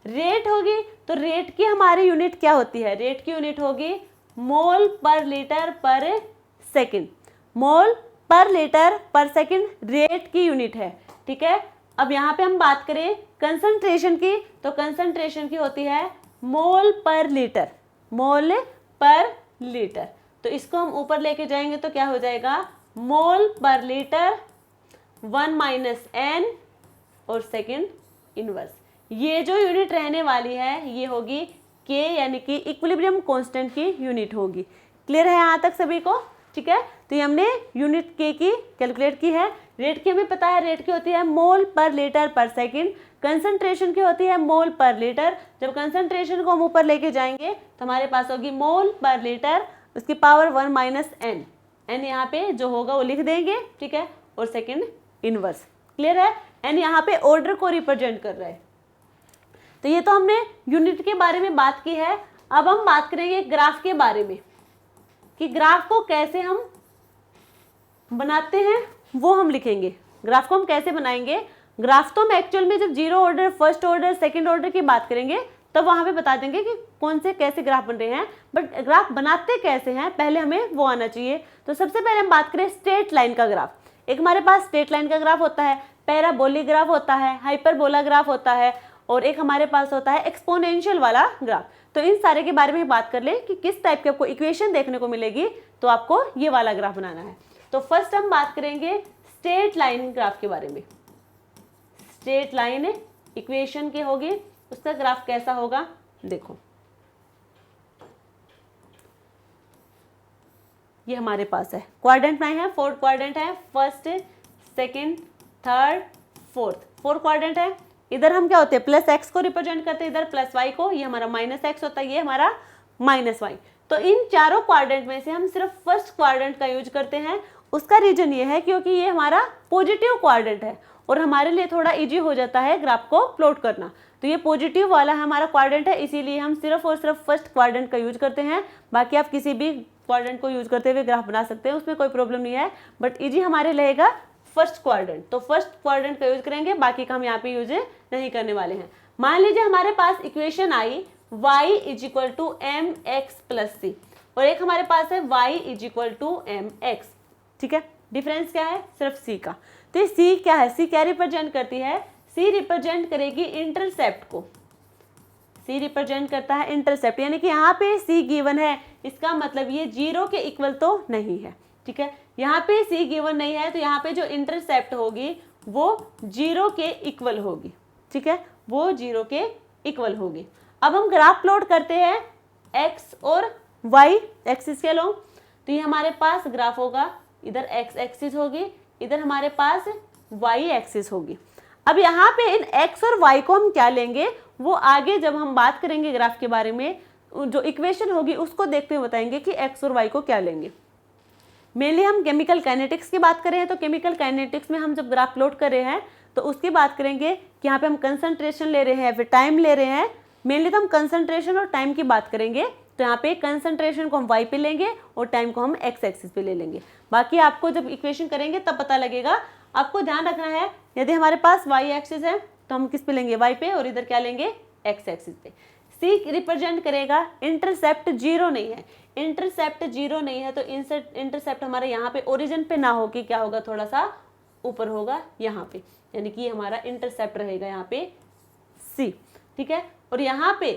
रेट होगी तो रेट की हमारी यूनिट क्या होती है, रेट की यूनिट होगी मोल पर लीटर पर सेकेंड, मोल पर लीटर पर सेकेंड रेट की यूनिट है, ठीक है। अब यहाँ पे हम बात करें कंसंट्रेशन की, तो कंसंट्रेशन की होती है मोल पर लीटर, मोल पर लीटर, तो इसको हम ऊपर लेके जाएंगे तो क्या हो जाएगा, मोल पर लीटर 1 माइनस एन और सेकेंड इनवर्स। ये जो यूनिट रहने वाली है ये होगी के, यानी कि इक्विलिब्रियम कांस्टेंट की यूनिट होगी। क्लियर है यहाँ तक सभी को, ठीक है। तो ये हमने यूनिट के की कैलकुलेट की है। रेट की हमें पता है, रेट की होती है मोल पर लीटर पर सेकंड, कंसंट्रेशन की होती है मोल पर लीटर। जब कंसंट्रेशन को हम ऊपर लेके जाएंगे तो हमारे पास होगी मोल पर लीटर, उसकी पावर 1 माइनस एन, एन यहाँ पे जो होगा वो लिख देंगे, ठीक है, और सेकेंड इनवर्स। क्लियर है, एन यहाँ पे ऑर्डर को रिप्रेजेंट कर रहा है। तो ये तो हमने यूनिट के बारे में बात की है। अब हम बात करेंगे ग्राफ के बारे में, कि ग्राफ को कैसे हम बनाते हैं वो हम लिखेंगे। ग्राफ को हम कैसे बनाएंगे, ग्राफ तो हम एक्चुअल में जब zero order, first order, second order की बात करेंगे तब वहां पे बता देंगे कि कौन से कैसे ग्राफ बन रहे हैं, बट ग्राफ बनाते कैसे हैं पहले हमें वो आना चाहिए। तो सबसे पहले हम बात करें स्ट्रेट लाइन का ग्राफ। एक हमारे पास स्ट्रेट लाइन का ग्राफ होता है, पैराबोलिक ग्राफ होता है, हाइपरबोला ग्राफ होता है, और एक हमारे पास होता है एक्सपोनेंशियल वाला ग्राफ। तो इन सारे के बारे में बात कर ले कि किस टाइप की आपको इक्वेशन देखने को मिलेगी, तो आपको ये वाला ग्राफ बनाना है। तो फर्स्ट हम बात करेंगे स्ट्रेट लाइन ग्राफ के बारे में। स्ट्रेट लाइन इक्वेशन की होगी, उसका ग्राफ कैसा होगा देखो, ये हमारे पास है क्वाड्रेंट में है, 4 क्वाड्रेंट है, first, second, third, fourth, 4 quadrant है। इधर हम क्या होते हैं, प्लस एक्स को रिप्रेजेंट करते हैं, इधर प्लस वाई को, ये हमारा माइनस एक्स होता है, ये हमारा माइनस वाई। तो इन चारों क्वाड्रेंट में से हम सिर्फ फर्स्ट क्वाड्रेंट का यूज करते हैं। उसका रीजन ये है क्योंकि ये हमारा पॉजिटिव क्वाड्रेंट है और हमारे लिए थोड़ा इजी हो जाता है ग्राफ को प्लॉट करना। तो ये पॉजिटिव वाला हमारा क्वाड्रेंट है, इसीलिए हम सिर्फ और सिर्फ फर्स्ट क्वाड्रेंट का यूज करते हैं। बाकी आप किसी भी क्वाड्रेंट को यूज करते हुए ग्राफ बना सकते हैं, उसमें कोई प्रॉब्लम नहीं है, बट इजी हमारे रहेगा फर्स्ट क्वाड्रेंट। तो फर्स्ट क्वाड्रेंट का यूज करेंगे, बाकी का हम यहाँ पे यूज नहीं करने वाले हैं। मान लीजिए हमारे पास equation I y is equal to M X plus C, और एक हमारे पास है y is equal to M X. ठीक है, डिफरेंस क्या है? सिर्फ c का। तो ये c क्या है? c क्या रिप्रेजेंट करती है? c रिप्रेजेंट करेगी इंटरसेप्ट को। c रिप्रेजेंट करता है इंटरसेप्ट, यानी कि यहाँ पे c गिवन है, इसका मतलब ये 0 के इक्वल तो नहीं है। ठीक है, यहाँ पे c गिवन नहीं है तो यहाँ पे जो इंटरसेप्ट होगी वो 0 के इक्वल होगी। ठीक है, वो 0 के इक्वल होगी। अब हम ग्राफ प्लॉट करते हैं x और y एक्सिस के लॉन्ग, तो ये हमारे पास ग्राफ होगा, इधर x एक्सिस होगी, इधर हमारे पास y एक्सिस होगी। अब यहाँ पे इन x और y को हम क्या लेंगे वो आगे जब हम बात करेंगे ग्राफ के बारे में, जो इक्वेशन होगी उसको देखते हुए बताएंगे कि x और y को क्या लेंगे। मेनली हम केमिकल काइनेटिक्स की बात कर रहे हैं, तो केमिकल काइनेटिक्स में हम जब ग्राफ प्लॉट कर रहे हैं तो उसकी बात करेंगे कि यहाँ पे हम कंसंट्रेशन ले रहे हैं, फिर टाइम ले रहे हैं। मेनली तो हम कंसंट्रेशन और टाइम की बात करेंगे, तो यहाँ पे कंसंट्रेशन को हम y पे लेंगे और टाइम को हम x एक्सिस पे ले लेंगे। बाकी आपको जब इक्वेशन करेंगे तब पता लगेगा। आपको ध्यान रखना है, यदि हमारे पास y एक्सिस है तो हम किस पे लेंगे? y पे, और इधर क्या लेंगे? x एक्सिस पे। c रिप्रेजेंट करेगा इंटरसेप्ट 0 नहीं है, इंटरसेप्ट 0 नहीं है तो इंटरसेप्ट हमारे यहाँ पे ओरिजिन पे ना होके क्या होगा? थोड़ा सा ऊपर होगा यहाँ पे, यानी कि हमारा इंटरसेप्ट रहेगा यहाँ पे c। ठीक है, और यहाँ पे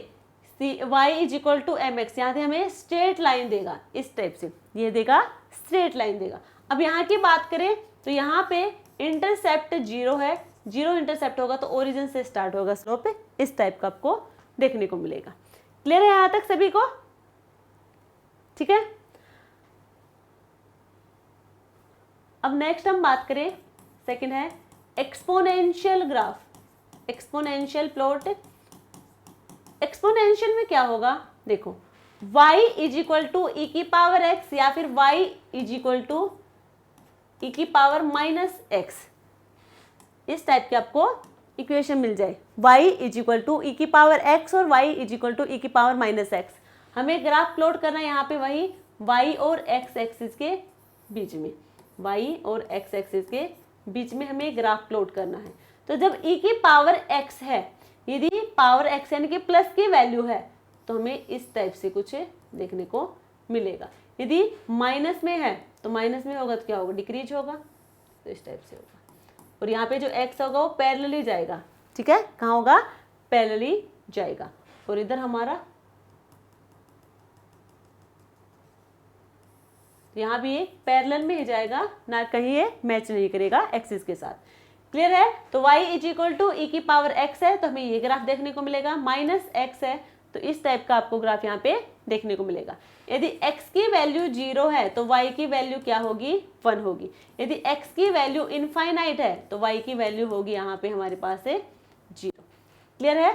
y is equal to M X, यहाँ से हमें स्ट्रेट लाइन देगा, इस टाइप से ये देगा, स्ट्रेट लाइन देगा। अब यहाँ की बात करें तो यहाँ पे इंटरसेप्ट 0 है, 0 इंटरसेप्ट होगा तो ओरिजिन से स्टार्ट होगा स्लोप पे, इस टाइप का आपको देखने को मिलेगा। क्लियर है यहाँ तक सभी को? ठीक है, अब नेक्स्ट हम बात करें, सेकंड है exponential graph, exponential plot. Exponential में क्या होगा? देखो, y इज इक्वल टू ई की पावर x या फिर y इज इक्वल टू ई की पावर माइनस x, इस टाइप की आपको इक्वेशन मिल जाए। y इज इक्वल टू ई की पावर x और y इज इक्वल टू ई की पावर माइनस x। हमें ग्राफ प्लॉट करना है यहाँ पे वही y और x एक्सिस के बीच में, y और x एक्सिस के बीच में हमें ग्राफ प्लॉट करना है। तो जब e की पावर x है, यदि पावर x यानी कि प्लस की वैल्यू है तो हमें इस टाइप से कुछ देखने को मिलेगा। यदि माइनस में है तो माइनस में होगा तो क्या होगा? डिक्रीज होगा, तो इस टाइप से होगा। और यहाँ पे जो x होगा वो पैरेलली जाएगा। ठीक है, कहाँ होगा? पैरेलली जाएगा, और इधर हमारा यहाँ भी ये पैरेलल में ही जाएगा, ना कहीं ये मैच नहीं करेगा एक्सिस के साथ। क्लियर है? तो y इज इक्वल टू ई की पावर x है तो हमें ये ग्राफ देखने को मिलेगा, माइनस x है तो इस टाइप का आपको ग्राफ यहाँ पे देखने को मिलेगा। यदि x की वैल्यू 0 है तो y की वैल्यू क्या होगी? 1 होगी। यदि x की वैल्यू इनफाइनाइट है तो y की वैल्यू होगी यहाँ पे हमारे पास है 0। क्लियर है?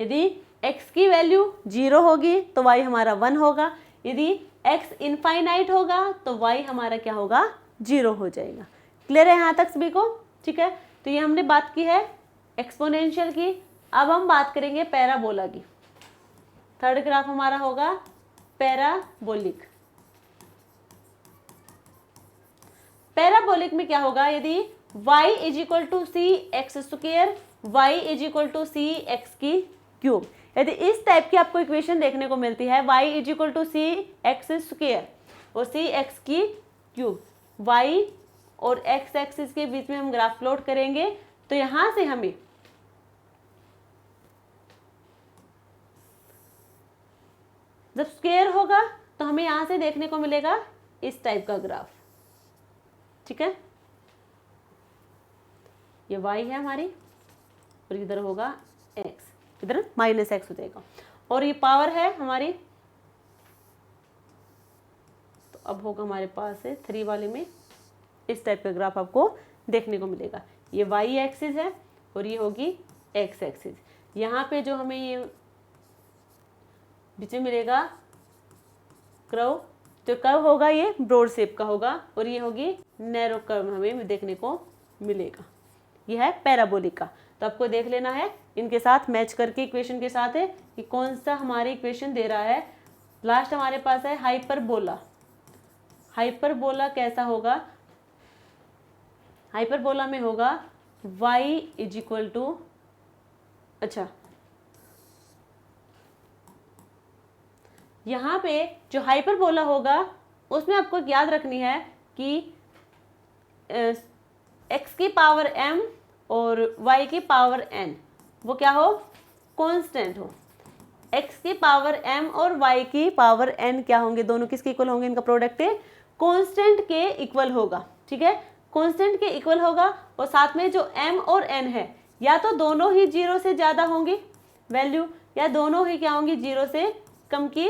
यदि x की वैल्यू 0 होगी तो y हमारा 1 होगा, यदि x इनफाइनाइट होगा तो y हमारा क्या होगा? 0 हो जाएगा। क्लियर है यहाँ तक सभी को? ठीक है, तो ये हमने बात की है एक्सपोनेंशियल की। अब हम बात करेंगे पैराबोला की। थर्ड ग्राफ हमारा होगा पैराबोलिक। पैराबोलिक में क्या होगा? यदि y is equal to C X square, y is equal to C X की क्यूब, यदि इस टाइप की आपको इक्वेशन देखने को मिलती है, y is equal to C X square और सी एक्स की क्यूब, y और x एक्सिस के बीच में हम ग्राफ प्लॉट करेंगे, तो यहां से हमें जब स्क्वायर होगा तो हमें यहां से देखने को मिलेगा इस टाइप का ग्राफ। ठीक है, ये y है हमारी और इधर होगा x, इधर माइनस x हो जाएगा, और ये पावर है हमारी, तो अब होगा हमारे पास है 3 वाले में इस टाइप का ग्राफ आपको देखने को मिलेगा। ये y एक्सिस है और ये होगी x एक्सिस। यहाँ पे जो हमें ये बीच में मिलेगा कर्व, जो कर्व होगा ये ब्रॉड शेप का होगा और ये होगी नैरो कर्व हमें देखने को मिलेगा। ये है पैराबोलिक का, तो आपको देख लेना है इनके साथ मैच करके इक्वेशन के साथ है कि कौन सा हमारी इक्वेशन दे रहा है। लास्ट हमारे पास है हाइपरबोला। हाइपरबोला कैसा होगा? हाइपरबोला में होगा y इज इक्वल टू, अच्छा यहाँ पे जो हाइपरबोला होगा उसमें आपको याद रखनी है कि x की पावर m और y की पावर n वो क्या हो, कांस्टेंट हो। x की पावर m और y की पावर n क्या होंगे, दोनों किसके इक्वल होंगे, इनका प्रोडक्ट है कांस्टेंट के इक्वल होगा, ठीक है, कांस्टेंट के इक्वल होगा। और साथ में जो m और n है या तो दोनों ही 0 से ज़्यादा होंगी वैल्यू, या दोनों ही क्या होंगी 0 से कम की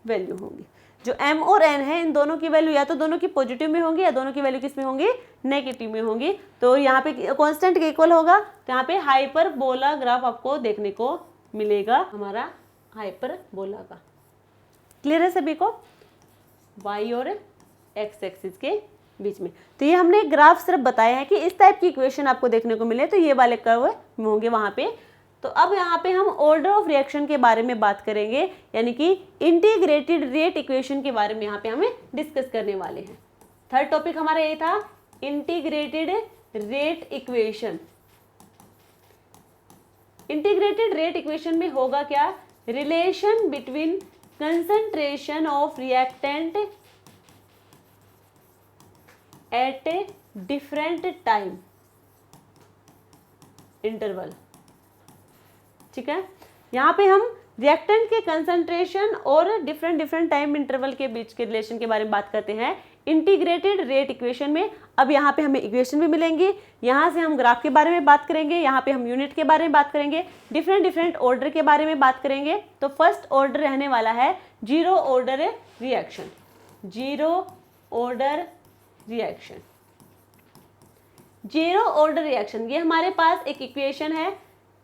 वैल्यू होंगी। जो m और n है इन दोनों की वैल्यू या तो दोनों की पॉजिटिव में होंगी या दोनों की वैल्यू किस में होंगी, नेगेटिव में होंगी। तो यहाँ पे कांस्टेंट के इक्वल होगा, तो यहाँ पे हाइपरबोला ग्राफ आपको देखने को मिलेगा हमारा हाइपरबोला का। क्लियर है सभी को, y और x एक्सिस के बीच में। तो ये हमने ग्राफ सिर्फ बताया है कि इस टाइप की इक्वेशन आपको देखने को मिले तो ये वाले कर्व होंगे वहां पे। तो अब यहाँ पे हम ऑर्डर ऑफ रिएक्शन के बारे में बात करेंगे, यानी कि इंटीग्रेटेड रेट इक्वेशन के बारे में यहाँ पे हमें डिस्कस करने वाले हैं। थर्ड टॉपिक हमारा ये था integrated rate equation. Integrated rate equation में होगा क्या, relation between concentration of reactant eight a different time interval, ठीक है। यहाँ पे हम रिएक्टेंट के कंसंट्रेशन और डिफरेंट टाइम इंटरवल के बीच के रिलेशन के बारे में बात करते हैं इंटीग्रेटेड रेट इक्वेशन में। अब यहाँ पे हमें इक्वेशन भी मिलेंगी, यहाँ से हम ग्राफ के बारे में बात करेंगे, यहाँ पे हम यूनिट के बारे में बात करेंगे, डिफरेंट ऑर्डर के बारे में बात करेंगे। तो फर्स्ट ऑर्डर रहने वाला है zero order reaction. Zero order reaction, zero order reaction, ये हमारे पास एक इक्वेशन है।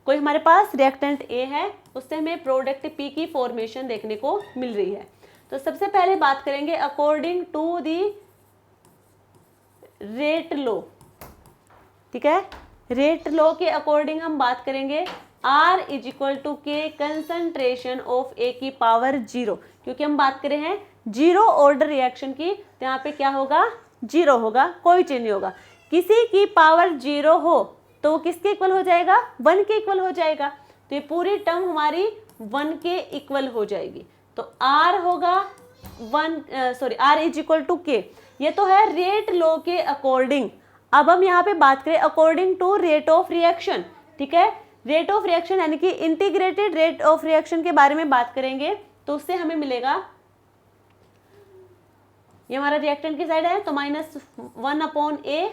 कोई हमारे पास रिएक्टेंट A है, उससे हमें प्रोडक्ट P की फॉर्मेशन देखने को मिल रही है। तो सबसे पहले बात करेंगे according to the rate law, ठीक है। रेट लॉ के अकॉर्डिंग हम बात करेंगे R इज इक्वल टू के कंसंट्रेशन ऑफ A की पावर 0, क्योंकि हम बात कर रहे हैं जीरो ऑर्डर रिएक्शन की, तो यहाँ पे क्या होगा, 0 होगा, कोई चेंज नहीं होगा। किसी की पावर 0 हो तो वो किसके इक्वल हो जाएगा, 1 के इक्वल हो जाएगा। तो ये पूरी टर्म हमारी 1 के इक्वल हो जाएगी। तो R होगा R इज इक्वल टू के, ये तो है रेट लॉ के अकॉर्डिंग। अब हम यहाँ पे बात करें according to rate of reaction, ठीक है। रेट ऑफ रिएक्शन यानी कि इंटीग्रेटेड रेट ऑफ रिएक्शन के बारे में बात करेंगे, तो उससे हमें मिलेगा, ये हमारा रिएक्टेंट की साइड है तो -1/A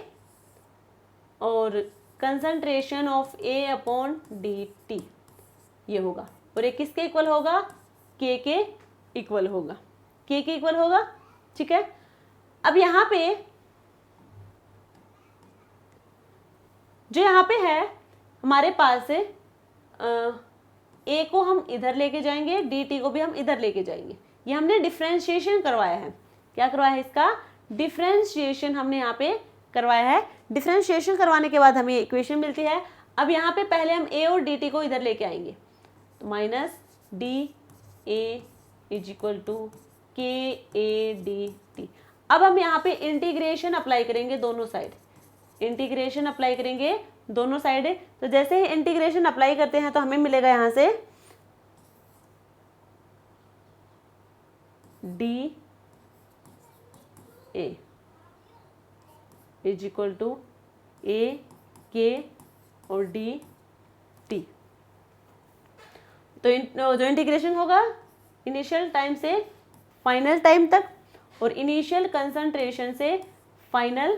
और कंसंट्रेशन ऑफ A/dt ये होगा, और ये किसके इक्वल होगा, K के इक्वल होगा, K के इक्वल होगा, ठीक है। अब यहाँ पे जो यहाँ पे है हमारे पास A को हम इधर लेके जाएंगे, dt को भी हम इधर लेके जाएंगे। ये हमने डिफरेंशिएशन करवाया है, क्या करवाया है, इसका डिफरेंशिएशन हमने यहाँ पे करवाया है। डिफरेंशिएशन करवाने के बाद हमें इक्वेशन मिलती है। अब यहाँ पे पहले हम a और dt को इधर लेके आएंगे, तो -dA is equal to KA/dt। अब हम यहाँ पे इंटीग्रेशन अप्लाई करेंगे दोनों साइड, इंटीग्रेशन अप्लाई करेंगे दोनों साइड। तो जैसे ही इंटीग्रेशन अप्लाई करते हैं तो हमें मिलेगा यहाँ से dA is equal to AK और dt। तो जो इंटीग्रेशन होगा इनिशियल टाइम से फाइनल टाइम तक और इनिशियल कंसंट्रेशन से फाइनल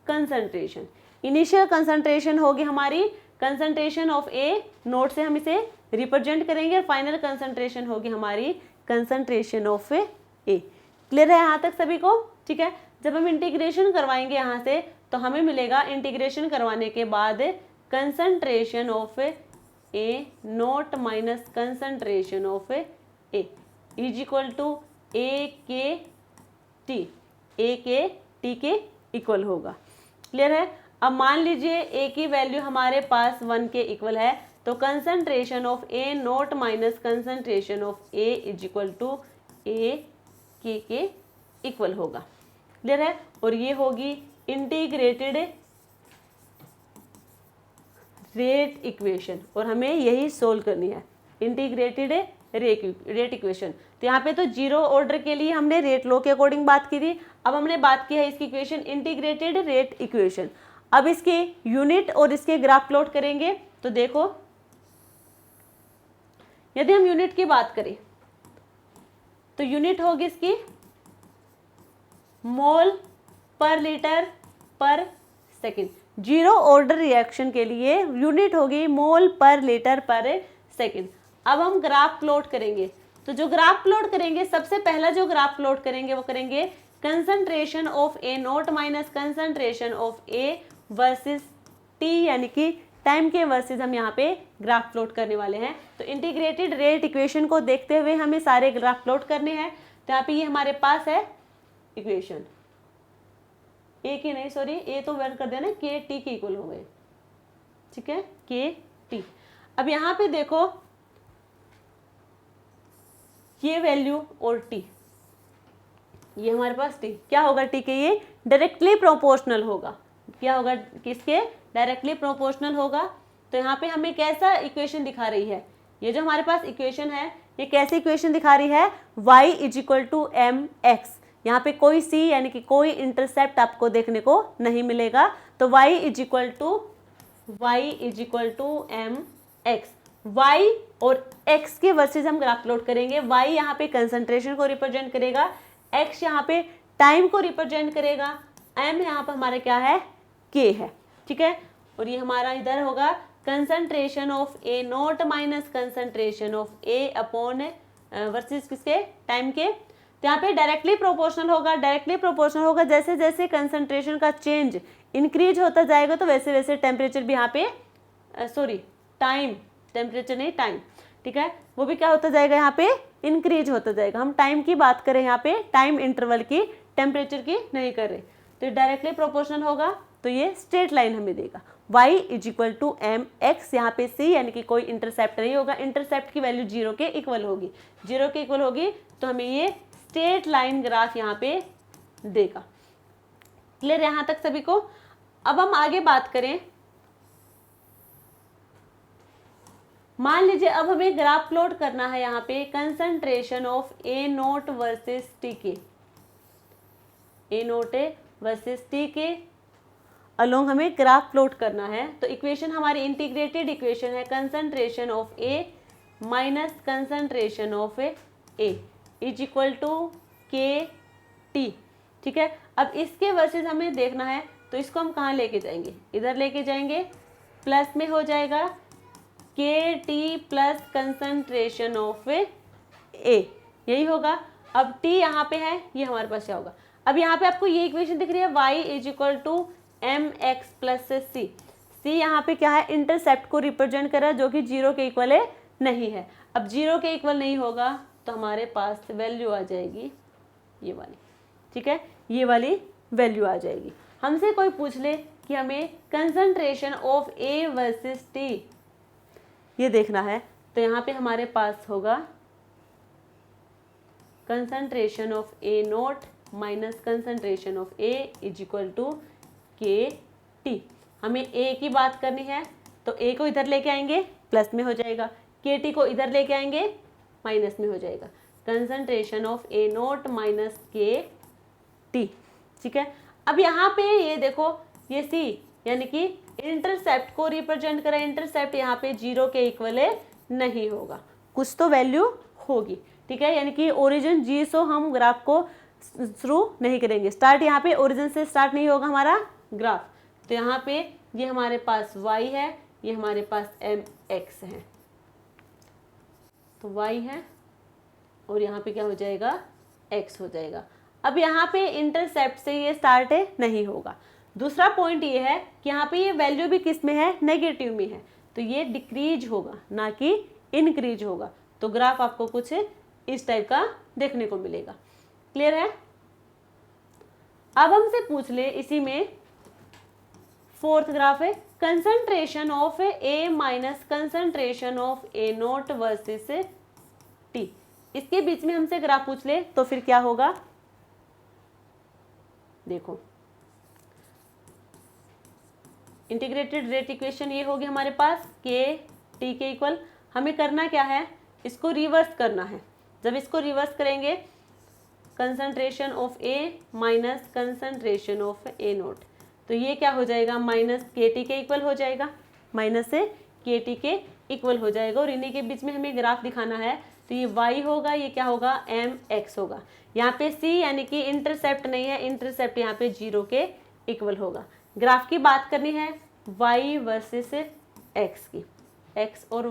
कंसंट्रेशन। इनिशियल कंसंट्रेशन होगी हमारी कंसंट्रेशन ऑफ A, नोट से हम इसे रिप्रेजेंट करेंगे, और फाइनल कंसंट्रेशन होगी हमारी कंसंट्रेशन ऑफ A। क्लियर है यहाँ तक सभी को, ठीक है। जब हम इंटीग्रेशन करवाएंगे यहाँ से तो हमें मिलेगा, इंटीग्रेशन करवाने के बाद concentration of A nought minus concentration of A is equal to AKT, AKT के इक्वल होगा। क्लियर है। अब मान लीजिए A की वैल्यू हमारे पास 1 के इक्वल है, तो concentration of A nought minus concentration of A is equal to AK के इक्वल होगा। क्लियर है। और ये होगी इंटीग्रेटेड रेट इक्वेशन, और हमें यही सोल्व करनी है, इंटीग्रेटेड रेट इक्वेशन। तो यहाँ पे तो जीरो ऑर्डर के लिए हमने रेट लॉ के अकॉर्डिंग बात की थी। अब हमने बात की है इसकी इक्वेशन इंटीग्रेटेड रेट इक्वेशन। अब इसके यूनिट और इसके ग्राफ प्लॉट करेंगे। तो देखो, यदि हम यूनिट की बात करें तो यूनिट होगी इसकी मोल पर लीटर पर सेकेंड। जीरो ऑर्डर रिएक्शन के लिए यूनिट होगी मोल पर लीटर पर सेकेंड। अब हम ग्राफ प्लॉट करेंगे। तो जो ग्राफ प्लॉट करेंगे, सबसे पहला जो ग्राफ प्लॉट करेंगे वो करेंगे concentration of A nought minus concentration of A versus T, यानी कि टाइम के वर्सेस हम यहाँ पे ग्राफ प्लॉट करने वाले हैं। तो इंटीग्रेटेड रेट इक्वेशन को देखते हुए हमें सारे ग्राफ प्लॉट करने हैं। तो यहाँ पे ये हमारे पास है इक्वेशन, ए की नहीं सॉरी, ए तो वर्ड कर देना, के टी के इक्वल हो गए, ठीक है, के टी। अब यहाँ पे देखो ये वैल्यू और टी, ये हमारे पास टी क्या होगा, टी के ये डायरेक्टली प्रोपोर्शनल होगा। क्या होगा, किसके डायरेक्टली प्रोपोर्शनल होगा। तो यहाँ पे हमें कैसा इक्वेशन दिखा रही है, ये जो हमारे पास इक्वेशन है ये कैसी इक्वेशन दिखा रही है, y is equal to M X. यहाँ पे कोई c यानी कि कोई इंटरसेप्ट आपको देखने को नहीं मिलेगा। तो y is equal to M X. y और x के वर्सेस हम ग्राफ प्लॉट करेंगे। y यहाँ पे कंसंट्रेशन को रिप्रेजेंट करेगा, x यहाँ पे टाइम को रिप्रेजेंट करेगा, m यहाँ पे हमारा क्या है, k है, ठीक है। और ये हमारा इधर होगा concentration of A nought minus concentration of A upon versus किसके, टाइम के। तो यहाँ पे डायरेक्टली प्रोपोर्शनल होगा। डायरेक्टली प्रोपोर्शनल होगा जैसे जैसे कंसंट्रेशन का चेंज इंक्रीज होता जाएगा तो वैसे वैसे टेम्परेचर भी यहाँ पे टाइम, टेम्परेचर नहीं टाइम, ठीक है, वो भी क्या होता जाएगा, यहाँ पे इंक्रीज होता जाएगा। हम टाइम की बात करें, यहाँ पे टाइम इंटरवल की, टेम्परेचर की नहीं कर रहे। तो डायरेक्टली प्रोपोर्शनल होगा तो ये स्ट्रेट लाइन हमें देगा, y is equal to M X. यहाँ पे c यानी कि कोई इंटरसेप्ट नहीं होगा, इंटरसेप्ट की वैल्यू जीरो के इक्वल होगी, जीरो के इक्वल होगी तो हमें ये स्ट्रेट लाइन ग्राफ यहाँ पे देगा। क्लियर यहाँ तक सभी को। अब हम आगे बात करें, मान लीजिए अब हमें ग्राफ प्लॉट करना है यहाँ पे concentration of A nought versus T के, ए नोट वर्सेस टी के अलोंग हमें ग्राफ प्लॉट करना है। तो इक्वेशन हमारी इंटीग्रेटेड इक्वेशन है concentration of A minus concentration of A is equal to K T, ठीक है। अब इसके वर्सेस हमें देखना है तो इसको हम कहाँ लेके जाएंगे, इधर लेके जाएंगे, प्लस में हो जाएगा के टी प्लस कंसंट्रेशन ऑफ ए, यही होगा। अब टी यहाँ पे है, ये हमारे पास क्या होगा। अब यहाँ पे आपको ये इक्वेशन दिख रही है y is equal to M X plus C. C यहाँ पे क्या है, इंटरसेप्ट को रिप्रेजेंट कर रहा है जो कि जीरो के इक्वल है नहीं है। अब जीरो के इक्वल नहीं होगा तो हमारे पास वैल्यू आ जाएगी ये वाली, ठीक है, ये वाली वैल्यू आ जाएगी। हमसे कोई पूछ ले कि हमें concentration of A versus T ये देखना है, तो यहाँ पे हमारे पास होगा concentration of A nought minus concentration of A is equal to K T. हमें ए की बात करनी है तो ए को इधर लेके आएंगे, प्लस में हो जाएगा, के टी को इधर लेके आएंगे, माइनस में हो जाएगा। Concentration of A nought minus K T, ठीक है। अब यहाँ पे ये देखो, ये सी यानी कि इंटरसेप्ट को रिप्रेजेंट करें, इंटरसेप्ट यहाँ पे जीरो के इक्वल नहीं होगा, कुछ तो वैल्यू होगी, ठीक है। यानी कि ओरिजिन जी सो हम ग्राफ को शुरू नहीं करेंगे, स्टार्ट यहाँ पे ओरिजिन से स्टार्ट नहीं होगा हमारा ग्राफ। तो यहाँ पे ये हमारे पास y है, ये हमारे पास mx है, तो y है और यहाँ पे क्या हो जाएगा, x हो जाएगा। अब यहाँ पे इंटरसेप्ट से ये स्टार्ट नहीं होगा। दूसरा पॉइंट ये है कि यहाँ पे ये वैल्यू भी किस में है, नेगेटिव में है, तो ये डिक्रीज होगा ना कि इंक्रीज होगा। तो ग्राफ आपको कुछ इस टाइप का देखने को मिलेगा। क्लियर है। अब हमसे पूछ ले इसी में फोर्थ ग्राफ है concentration of A minus concentration of A not versus T. इसके बीच में हमसे ग्राफ पूछ ले तो फिर क्या होगा, देखो इंटीग्रेटेड रेट इक्वेशन ये होगी हमारे पास के टी के इक्वल। हमें करना क्या है, इसको रिवर्स करना है। जब इसको रिवर्स करेंगे concentration of A minus concentration of A note, तो ये क्या हो जाएगा, माइनस के टी के इक्वल हो जाएगा, माइनस से के टी के इक्वल हो जाएगा। और इन्हीं के बीच में हमें ग्राफ दिखाना है, तो ये y होगा, ये क्या होगा, एम एक्स होगा। यहाँ पे c यानी कि इंटरसेप्ट नहीं है, इंटरसेप्ट यहाँ पे 0 के इक्वल होगा। ग्राफ की बात करनी है y वर्सेस x की, x और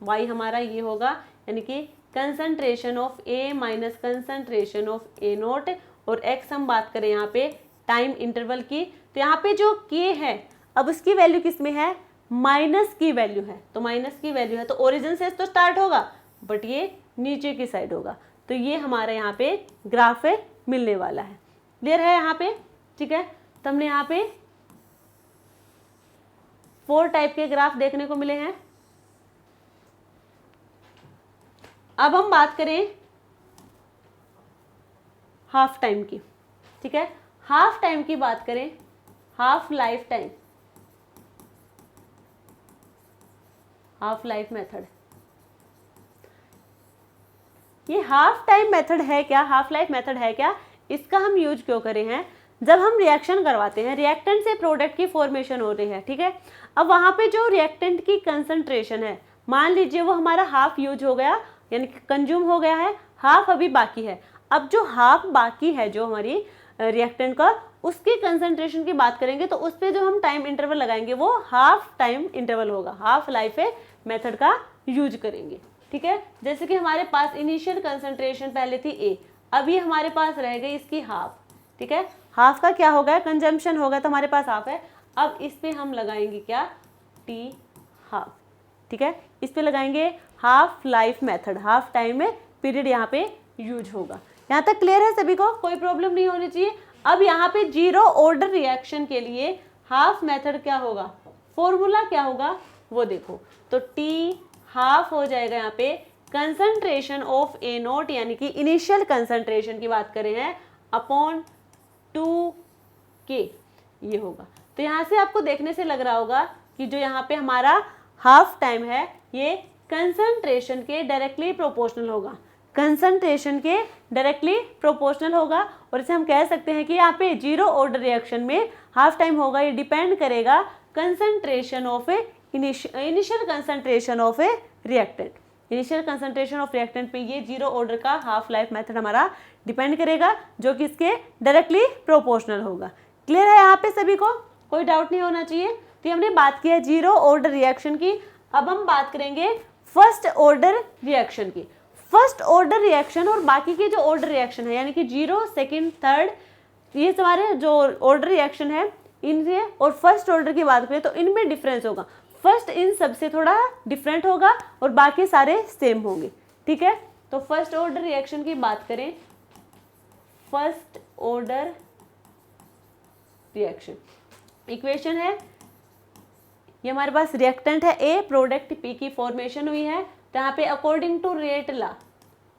y हमारा ये होगा, यानी कि concentration of a minus concentration of a note, और x हम बात करें यहाँ पे टाइम इंटरवल की, तो यहाँ पे जो k है अब उसकी वैल्यू किस में है, माइनस की वैल्यू है, तो माइनस की वैल्यू है तो ओरिजिन से तो स्टार्ट होगा बट ये नीचे की साइड होगा, तो ये हमारा यहाँ पे ग्राफ मिलने वाला है। क्लियर है यहाँ पे, ठीक है। तो हमने यहाँ पे 4 टाइप के ग्राफ देखने को मिले हैं। अब हम बात करें हाफ टाइम की, ठीक है। हाफ टाइम की बात करें, half life time, half life method. ये हाफ टाइम मेथड है क्या, हाफ लाइफ मेथड है क्या, इसका हम यूज क्यों करें हैं, जब हम रिएक्शन करवाते हैं, रिएक्टेंट से प्रोडक्ट की फॉर्मेशन हो रही है, ठीक है। अब वहाँ पे जो रिएक्टेंट की कंसंट्रेशन है, मान लीजिए वो हमारा हाफ यूज हो गया, यानी कि कंज्यूम हो गया है, हाफ अभी बाकी है। अब जो हाफ बाकी है जो हमारी रिएक्टेंट का, उसकी कंसंट्रेशन की बात करेंगे तो उस पर जो हम टाइम इंटरवल लगाएंगे वो हाफ टाइम इंटरवल होगा, हाफ लाइफ मेथड का यूज करेंगे, ठीक है। जैसे कि हमारे पास इनिशियल कंसंट्रेशन पहले थी ए, अब ये हमारे पास रह गई इसकी हाफ, ठीक है। हाफ का क्या हो गया, कंजम्पशन हो गया, तो हमारे पास हाफ है। अब इस पे हम लगाएंगे क्या, टी हाफ, ठीक है। इस पे लगाएंगे half life method, half time में पीरियड यहाँ पे यूज होगा। यहाँ तक क्लियर है सभी को, कोई प्रॉब्लम नहीं होनी चाहिए। अब यहाँ पे जीरो ऑर्डर रिएक्शन के लिए हाफ मेथड क्या होगा, फॉर्मूला क्या होगा वो देखो, तो टी हाफ हो जाएगा यहाँ पे कंसंट्रेशन ऑफ ए नोट, यानी कि इनिशियल कंसंट्रेशन की बात करें हैं, अपॉन 2k ये होगा। तो यहाँ से आपको देखने से लग रहा होगा कि जो यहाँ पे हमारा हाफ टाइम है ये कंसंट्रेशन के डायरेक्टली प्रोपोर्शनल होगा, कंसंट्रेशन के डायरेक्टली प्रोपोर्शनल होगा। और इसे हम कह सकते हैं कि यहाँ पे जीरो ऑर्डर रिएक्शन में हाफ टाइम होगा, ये डिपेंड करेगा concentration of initial concentration of A reactant, initial concentration of reactant पे ये जीरो ऑर्डर का हाफ लाइफ मेथड हमारा डिपेंड करेगा, जो कि इसके डायरेक्टली प्रोपोर्शनल होगा। क्लियर है यहाँ पे सभी को, कोई डाउट नहीं होना चाहिए। तो हमने बात की है जीरो ऑर्डर रिएक्शन की। अब हम बात करेंगे फर्स्ट ऑर्डर रिएक्शन की। फर्स्ट ऑर्डर रिएक्शन और बाकी के जो ऑर्डर रिएक्शन है, यानी कि जीरो, सेकेंड, थर्ड, ये हमारे जो ऑर्डर रिएक्शन है इनसे, और फर्स्ट ऑर्डर की बात करें तो इनमें डिफरेंस होगा। फर्स्ट इन सबसे थोड़ा डिफरेंट होगा और बाकी सारे सेम होंगे, ठीक है। तो फर्स्ट ऑर्डर रिएक्शन की बात करें, फर्स्ट ऑर्डर रिएक्शन इक्वेशन है, ये हमारे पास रिएक्टेंट है ए, प्रोडक्ट पी की फॉर्मेशन हुई है, तो यहाँ पे according to rate law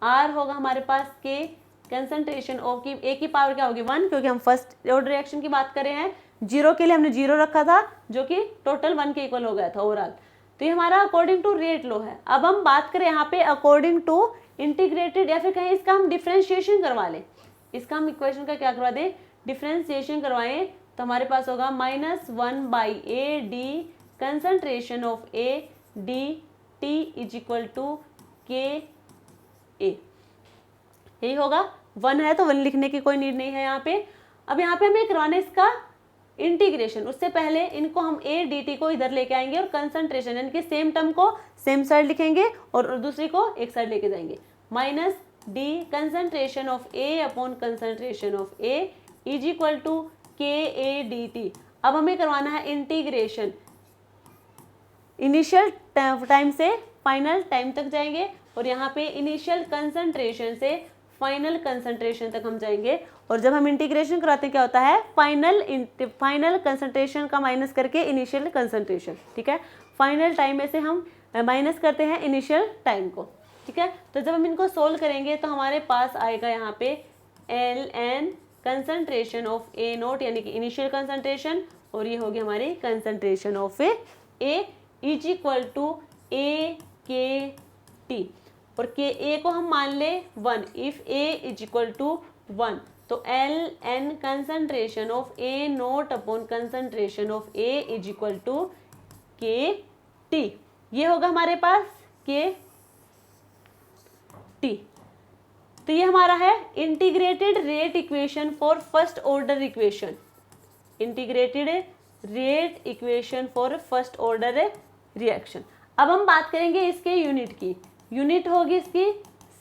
R होगा हमारे पास के, कंसंट्रेशन ऑफ की ए की पावर क्या होगी 1, क्योंकि हम फर्स्ट ऑर्डर रिएक्शन की बात कर रहे हैं। जीरो के लिए हमने जीरो रखा था जो कि टोटल 1 के इक्वल हो गया था ओवरऑल, तो ये हमारा अकॉर्डिंग टू रेट लो है। अब हम बात करें यहाँ पे अकॉर्डिंग टू इंटीग्रेटेड, या फिर कहीं इसका हम डिफ्रेंशिएशन करवा लें, इसका हम इक्वेशन का क्या करवा दें, डिफ्रेंशिएशन करवाएं, तो हमारे पास होगा -1/a D concentration of A D T is equal to K A, यही होगा। 1 है तो 1 लिखने की कोई नीड नहीं है यहाँ पे। अब यहाँ पे हमें करवाना है इसका इंटीग्रेशन, उससे पहले इनको हम ए डी टी को इधर लेके आएंगे और कंसंट्रेशन यानी कि सेम टर्म को सेम साइड लिखेंगे और दूसरी को एक साइड लेके जाएंगे, minus D concentration of A upon concentration of A is equal to K A D T. अब हमें करवाना है इंटीग्रेशन, इनिशियल टाइम से फाइनल टाइम तक जाएंगे और यहाँ पे इनिशियल कंसंट्रेशन से फाइनल कंसंट्रेशन तक हम जाएंगे। और जब हम इंटीग्रेशन कराते हैं क्या होता है, फाइनल कंसंट्रेशन का माइनस करके इनिशियल कंसंट्रेशन, ठीक है। फाइनल टाइम में से हम माइनस करते हैं इनिशियल टाइम को, ठीक है। तो जब हम इनको सोल्व करेंगे तो हमारे पास आएगा यहाँ पे L N concentration of A naught, यानी कि इनिशियल कंसंट्रेशन, और ये होगी हमारी concentration of A is equal to A K T. और के ए को हम मान ले 1, if A is equal to 1, तो L N concentration of A nought upon concentration of A is equal to K T. ये होगा हमारे पास के टी। तो ये हमारा है integrated rate equation for first order equation, integrated rate equation for first order reaction. अब हम बात करेंगे इसके यूनिट की। यूनिट होगी इसकी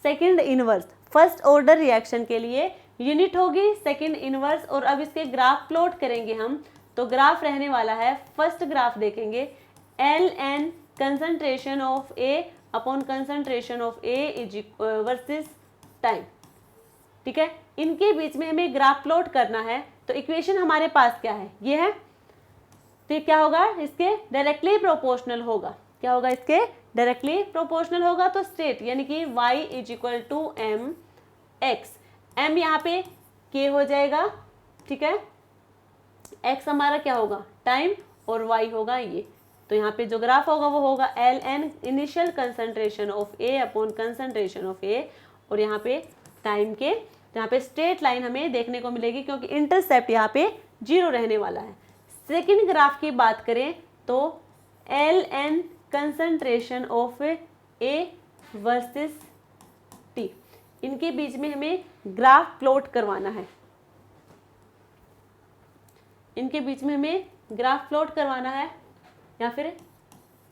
second inverse. First order reaction के लिए यूनिट होगी सेकंड इनवर्स। और अब इसके ग्राफ प्लॉट करेंगे हम, तो ग्राफ रहने वाला है, फर्स्ट ग्राफ देखेंगे L N concentration of A upon concentration of A is versus time. ठीक है, इनके बीच में हमें ग्राफ प्लॉट करना है। तो इक्वेशन हमारे पास क्या है, ये है। तो ये क्या होगा, इसके डायरेक्टली प्रोपोर्शनल होगा। क्या होगा, इसके डायरेक्टली प्रोपोर्शनल होगा। तो स्टेट यानी कि y is equal to M X, m यहाँ पे k हो जाएगा। ठीक है, x हमारा क्या होगा, टाइम, और y होगा ये। तो यहाँ पे जो ग्राफ होगा वो होगा L N initial concentration of A upon concentration of A, और यहाँ पे टाइम के। यहाँ पे स्ट्रेट लाइन हमें देखने को मिलेगी क्योंकि इंटरसेप्ट यहाँ पे 0 रहने वाला है। सेकेंड ग्राफ की बात करें तो L N concentration of A versus T, इनके बीच में हमें ग्राफ प्लॉट करवाना है। इनके बीच में हमें ग्राफ प्लॉट करवाना है, या फिर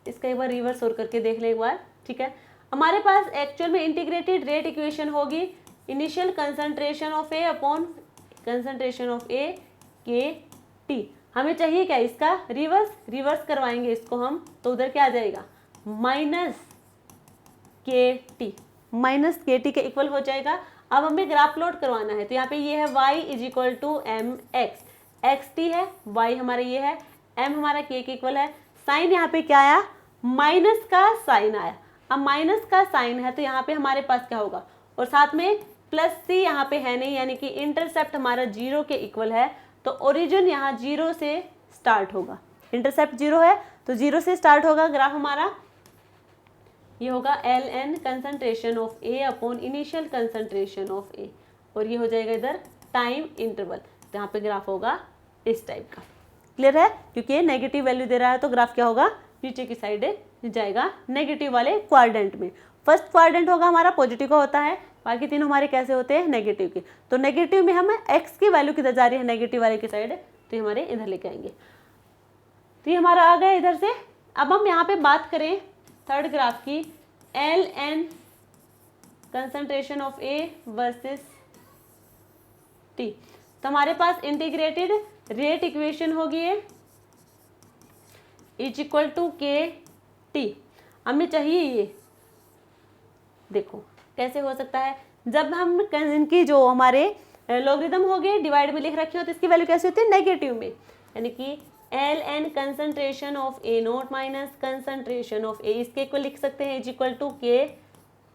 इसका एक बार रिवर्स और करके देख ले एक बार। ठीक है, हमारे पास एक्चुअल में इंटीग्रेटेड रेट इक्वेशन होगी initial concentration of A upon concentration of A K T. हमें चाहिए क्या, इसका रिवर्स करवाएंगे इसको हम, तो उधर क्या आ जाएगा, माइनस के टी के इक्वल हो जाएगा। अब हमें ग्राफ प्लॉट करवाना है, तो यहाँ पे ये है y is equal to M X, X T है, y हमारा ये है, m हमारा k के इक्वल है। साइन यहाँ पे क्या आया, माइनस का साइन आया। अब माइनस का साइन है तो यहाँ पे हमारे पास क्या होगा, और साथ में प्लस सी यहाँ पे है नहीं, यानी कि इंटरसेप्ट हमारा 0 के इक्वल है। तो ओरिजिन यहाँ 0 से स्टार्ट होगा, इंटरसेप्ट 0 है तो 0 से स्टार्ट होगा ग्राफ हमारा। ये होगा L N concentration of A upon initial concentration of A, और ये हो जाएगा इधर टाइम इंटरवल। तो यहाँ पे ग्राफ होगा इस टाइप का। क्लियर है, क्योंकि ये नेगेटिव वैल्यू दे रहा है तो ग्राफ क्या होगा, नीचे की साइड जाएगा नेगेटिव वाले क्वाड्रेंट में। फर्स्ट क्वाड्रेंट होगा हमारा पॉजिटिव का होता है, बाकी तीनों हमारे कैसे होते हैं, नेगेटिव के। तो नेगेटिव में हम x की वैल्यू किधर जा रही है, नेगेटिव वाले की साइड, तो ये हमारे इधर लेके आएंगे। तो ये हमारा आ गया इधर से। अब हम यहाँ पे बात करें थर्ड ग्राफ की, L N concentration of A versus T. तो हमारे पास इंटीग्रेटेड रेट इक्वेशन होगी ये is equal to K T. हमें चाहिए ये, देखो कैसे हो सकता है, जब हम इनकी जो हमारे लॉगरिथम हो गए डिवाइड में लिख रखे हो तो इसकी वैल्यू कैसे होती है, नेगेटिव में, यानी कि L N concentration of A note minus concentration of A, इसके इक्वल लिख सकते हैं is equal to K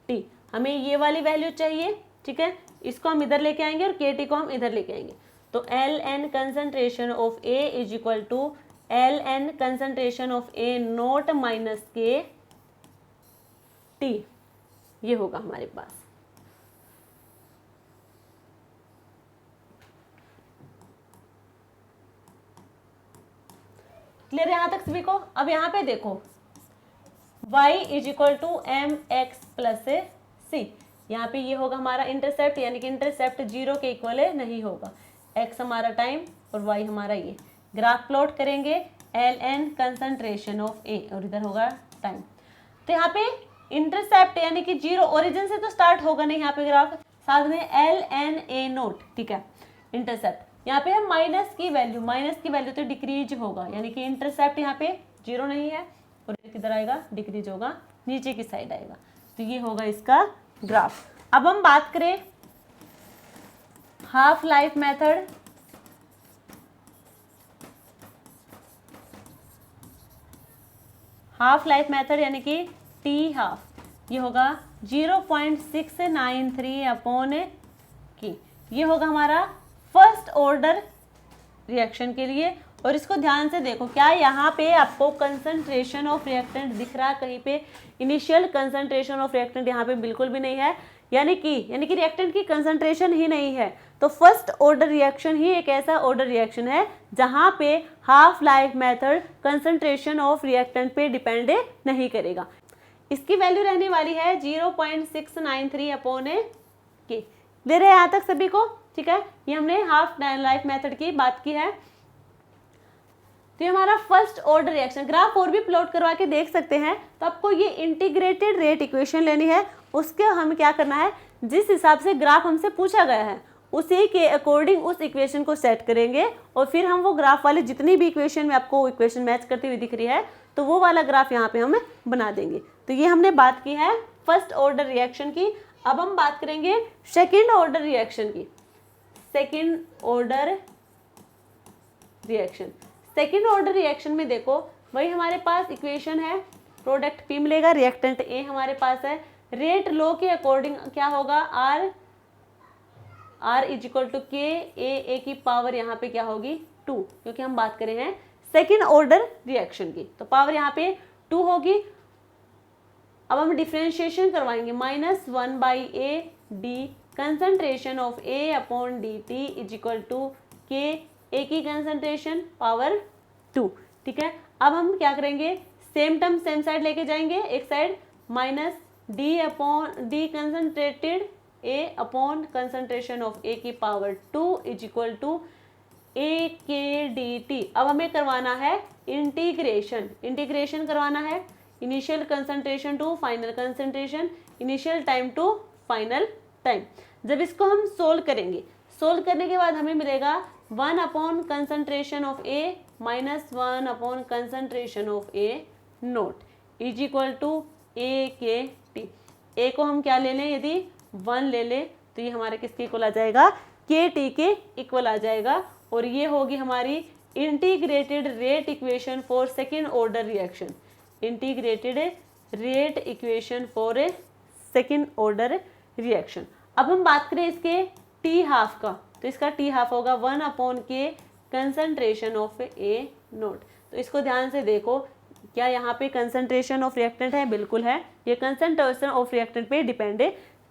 T. हमें ये वाली वैल्यू चाहिए। ठीक है, इसको हम इधर लेके आएंगे और के टी को हम इधर लेके आएंगे। तो L N concentration of A is equal to L N concentration of A note minus K T, ये होगा हमारे पास। क्लियर है यहां तक सभी को। अब यहां पे देखो y is equal to M X plus C, यहाँ पे ये होगा हमारा इंटरसेप्ट, यानी कि इंटरसेप्ट 0 के इक्वल नहीं होगा। x हमारा टाइम और y हमारा ये। ग्राफ प्लॉट करेंगे L N concentration of A, और इधर होगा टाइम। तो यहाँ पे इंटरसेप्ट यानी कि 0 ओरिजिन से तो स्टार्ट होगा नहीं यहाँ पे ग्राफ, साथ में एल एन ए नोट। ठीक है, इंटरसेप्ट यहाँ पे है माइनस की वैल्यू तो डिक्रीज होगा, यानी कि इंटरसेप्ट यहाँ पे 0 नहीं है और किधर आएगा, डिक्रीज होगा, नीचे की साइड आएगा। तो ये होगा इसका ग्राफ। अब हम बात करें half life method. Half life method यानी कि टी हाफ, ये होगा 0.693 अपॉन की, ये होगा हमारा फर्स्ट ऑर्डर रिएक्शन के लिए। और इसको ध्यान से देखो, क्या यहाँ पे आपको कंसंट्रेशन ऑफ रिएक्टेंट दिख रहा है कहीं पे? इनिशियल कंसंट्रेशन ऑफ रिएक्टेंट यहाँ पे बिल्कुल भी नहीं है, यानी कि रिएक्टेंट की कंसंट्रेशन ही नहीं है। तो फर्स्ट ऑर्डर रिएक्शन ही एक ऐसा ऑर्डर रिएक्शन है जहाँ पे half life method concentration of reactant पे डिपेंड नहीं करेगा। इसकी वैल्यू रहने वाली है 0.693/K। क्लियर है यहाँ तक सभी को? ठीक है, ये हमने हाफ लाइफ मेथड की बात की है। तो ये हमारा फर्स्ट ऑर्डर रिएक्शन, ग्राफ और भी प्लॉट करवा के देख सकते हैं। तो आपको ये इंटीग्रेटेड रेट इक्वेशन लेनी है, उसके हमें क्या करना है, जिस हिसाब से ग्राफ हमसे पूछा गया है उसी के अकॉर्डिंग उस इक्वेशन को सेट करेंगे और फिर हम वो ग्राफ वाले जितनी भी इक्वेशन में आपको इक्वेशन मैच करती हुई दिख रही है तो वो वाला ग्राफ यहाँ पे हम बना देंगे। तो ये हमने बात की है फर्स्ट ऑर्डर रिएक्शन की। अब हम बात करेंगे सेकेंड ऑर्डर रिएक्शन की। Second order reaction, second order reaction में देखो वही हमारे पास इक्वेशन है, प्रोडक्ट P मिलेगा, रिएक्टेंट A हमारे पास है। रेट लॉ के अकॉर्डिंग क्या होगा, R is equal to K, A की पावर यहाँ पे क्या होगी 2, क्योंकि हम बात करें हैं सेकेंड ऑर्डर रिएक्शन की, तो पावर यहाँ पे 2 होगी। अब हम डिफ्रेंशिएशन करवाएंगे, -1/A d concentration of A upon dt is equal to K, A की कंसंट्रेशन पावर 2। ठीक है, अब हम क्या करेंगे, सेम टर्म सेम साइड लेके जाएंगे, एक side -d concentrated A upon concentration of A की power 2 is equal to AK dt। अब हमें करवाना है इंटीग्रेशन, इंटीग्रेशन करवाना है, initial concentration to final concentration, initial time to final time. जब इसको हम सोल्व करेंगे, सोल्व करने के बाद हमें मिलेगा 1 upon concentration of A minus 1 upon concentration of A nought is equal to AKT। A को हम क्या ले लें, यदि 1 ले लें तो ये हमारे किसके इक्वल आ जाएगा, KT के इक्वल आ जाएगा। और ये होगी हमारी integrated rate equation for second order reaction, integrated rate equation for a second order reaction. अब हम बात करें इसके T हाफ का, तो इसका T हाफ होगा 1 upon K concentration of A note. तो इसको ध्यान से देखो, क्या यहाँ पे कंसंट्रेशन ऑफ रिएक्टेंट है, बिल्कुल है, ये कंसंट्रेशन ऑफ रिएक्टेंट पे डिपेंड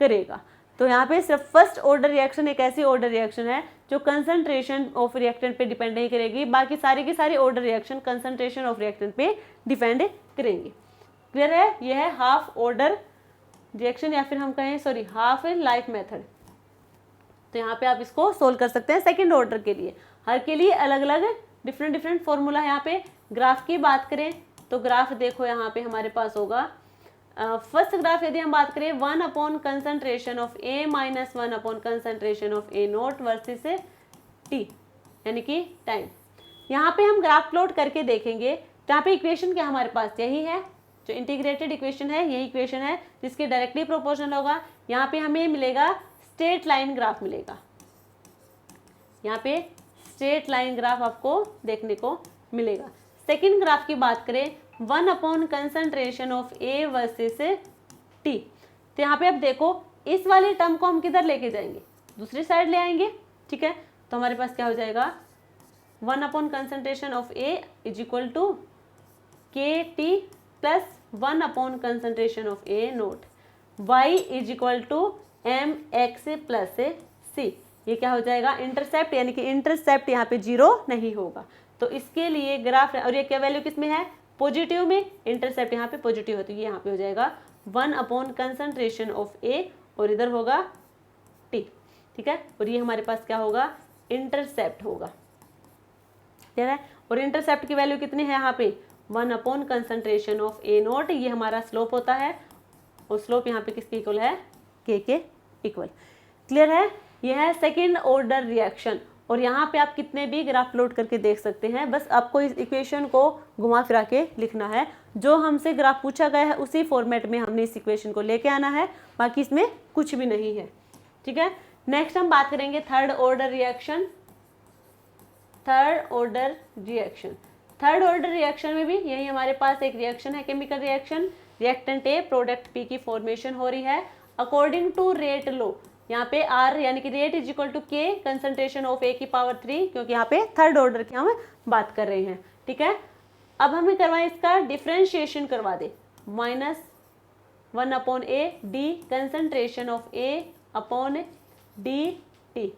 करेगा। तो यहाँ पे सिर्फ फर्स्ट ऑर्डर रिएक्शन एक ऐसी ऑर्डर रिएक्शन है जो कंसंट्रेशन ऑफ रिएक्टेंट पे डिपेंड नहीं करेगी, बाकी सारी की सारी order reaction concentration of reactant पे डिपेंड करेंगी। क्लियर है, यह है हाफ ऑर्डर रिएक्शन या फिर हम कहें सॉरी हाफ लाइफ मेथड। तो यहाँ पे आप इसको सोल्व कर सकते हैं सेकेंड ऑर्डर के लिए, हर के लिए अलग अलग डिफरेंट फॉर्मूला। यहाँ पे ग्राफ की बात करें तो ग्राफ देखो यहाँ पे हमारे पास होगा, फर्स्ट ग्राफ यदि हम बात करें 1 upon concentration of A minus 1 upon concentration of A note versus T यानी कि टाइम। यहाँ पे हम ग्राफ प्लॉट करके देखेंगे, तो यहाँ पे इक्वेशन क्या हमारे पास यही है, जो इंटीग्रेटेड इक्वेशन है यही इक्वेशन है जिसके डायरेक्टली प्रोपोर्शनल होगा। यहाँ पे हमें मिलेगा स्ट्रेट लाइन ग्राफ मिलेगा, यहाँ पे स्ट्रेट लाइन ग्राफ आपको देखने को मिलेगा। सेकेंड ग्राफ की बात करें 1 upon concentration of A versus T, तो यहाँ पे अब देखो इस वाले टर्म को हम किधर लेके जाएंगे, दूसरी साइड ले आएंगे। ठीक है, तो हमारे पास क्या हो जाएगा 1 upon concentration of A is equal to KT plus 1 upon concentration of A nought, Y is equal to MX plus C। ये क्या हो जाएगा इंटरसेप्ट, यानी कि इंटरसेप्ट यहाँ पे 0 नहीं होगा। तो इसके लिए ग्राफ, और ये क्या वैल्यू किस में है, पॉजिटिव में, इंटरसेप्ट यहाँ पे पॉजिटिव होती है, यहाँ पे हो जाएगा 1 अपॉन कंसंट्रेशन ऑफ A और इधर होगा T। ठीक है, और ये हमारे पास क्या होगा इंटरसेप्ट होगा। ठीक है, और इंटरसेप्ट की वैल्यू कितनी है यहाँ पे 1 upon concentration of A note, ये हमारा स्लोप होता है और स्लोप यहाँ पे किसके इक्वल है, K के इक्वल। क्लियर है, यह है सेकेंड ऑर्डर रिएक्शन। और यहाँ पे आप कितने भी ग्राफ प्लॉट करके देख सकते हैं, बस आपको इस इक्वेशन को घुमा फिरा के लिखना है, जो हमसे ग्राफ पूछा गया है उसी फॉर्मेट में हमने इस इक्वेशन को लेके आना है, बाकी इसमें कुछ भी नहीं है। ठीक है, नेक्स्ट हम बात करेंगे third order reaction. Third order reaction, third order reaction में भी यही हमारे पास एक रिएक्शन है, chemical reaction, reactant A product P की फॉर्मेशन हो रही है अकॉर्डिंग टू रेट लॉ। यहाँ पे R यानी कि rate is equal to K concentration of A की पावर 3, क्योंकि यहाँ पे थर्ड ऑर्डर की हम बात कर रहे हैं, ठीक है। अब हमें करवाएं इसका डिफ्रेंशिएशन करवा दे, -1/A D concentration of A upon dt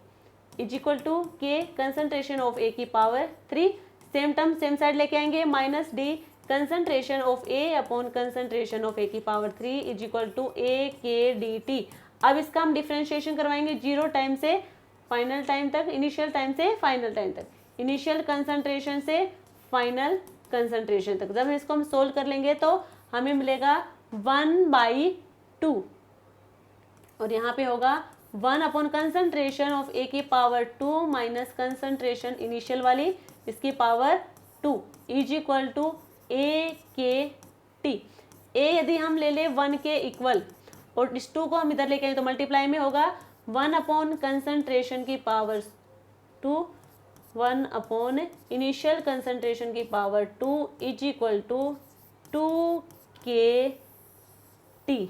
is equal to K concentration of A की power 3। Same term same side लेके आएंगे, minus D concentration of A upon concentration of A की power 3 is equal to AKDT। अब इसका हम differentiation करवाएंगे 0 time से final time तक, इनिशियल टाइम से फाइनल टाइम तक, इनिशियल कंसंट्रेशन से फाइनल कंसंट्रेशन तक। जब इसको हम सोल्व कर लेंगे तो हमें मिलेगा 1/2 और यहाँ पे होगा 1 अपॉन कंसंट्रेशन ऑफ A की पावर 2 माइनस कंसंट्रेशन इनिशियल वाली इसकी power 2 is equal to AKT। A यदि हम ले ले 1 के इक्वल और इस 2 को हम इधर लेके आए तो मल्टीप्लाई में होगा 1 अपॉन कंसंट्रेशन की पावर 2 1 अपॉन इनिशियल कंसंट्रेशन की power 2 is equal to 2KT।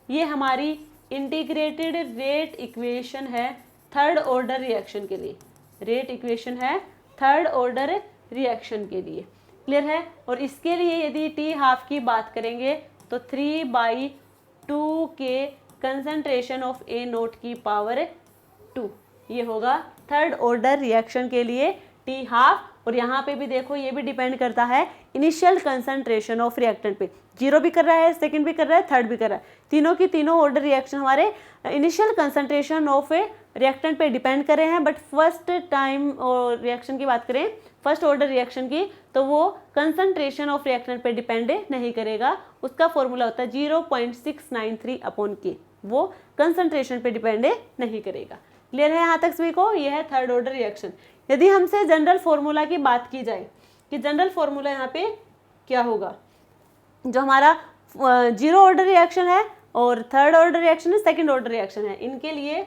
ये हमारी इंटीग्रेटेड रेट इक्वेशन है थर्ड ऑर्डर रिएक्शन के लिए, रेट इक्वेशन है थर्ड ऑर्डर रिएक्शन के लिए, क्लियर है। और इसके लिए यदि T हाफ की बात करेंगे तो 3/2 के कंसंट्रेशन ऑफ A नोट की पावर 2, ये होगा थर्ड ऑर्डर रिएक्शन के लिए T हाफ। और यहाँ पे भी देखो ये भी डिपेंड करता है इनिशियल कंसंट्रेशन ऑफ रिएक्टेंट पे, 0 भी कर रहा है, सेकंड भी कर रहा है, थर्ड भी कर रहा है, तीनों की तीनों ऑर्डर रिएक्शन हमारे इनिशियल कंसंट्रेशन ऑफ रिएक्टेंट पे डिपेंड कर रहे हैं। बट फर्स्ट टाइम और रिएक्शन की बात करें, फर्स्ट ऑर्डर रिएक्शन की, तो वो कंसंट्रेशन ऑफ रिएक्टेंट पे डिपेंड नहीं करेगा, उसका फॉर्मूला होता है 0.693/K, वो कंसंट्रेशन पे डिपेंड नहीं करेगा। क्लियर है यहाँ तक सभी को? ये है थर्ड ऑर्डर रिएक्शन। यदि हमसे जनरल फॉर्मूला की बात की जाए कि जनरल फॉर्मूला यहाँ पे क्या होगा, जो हमारा 0 ऑर्डर रिएक्शन है और थर्ड ऑर्डर रिएक्शन है, सेकंड ऑर्डर रिएक्शन है, इनके लिए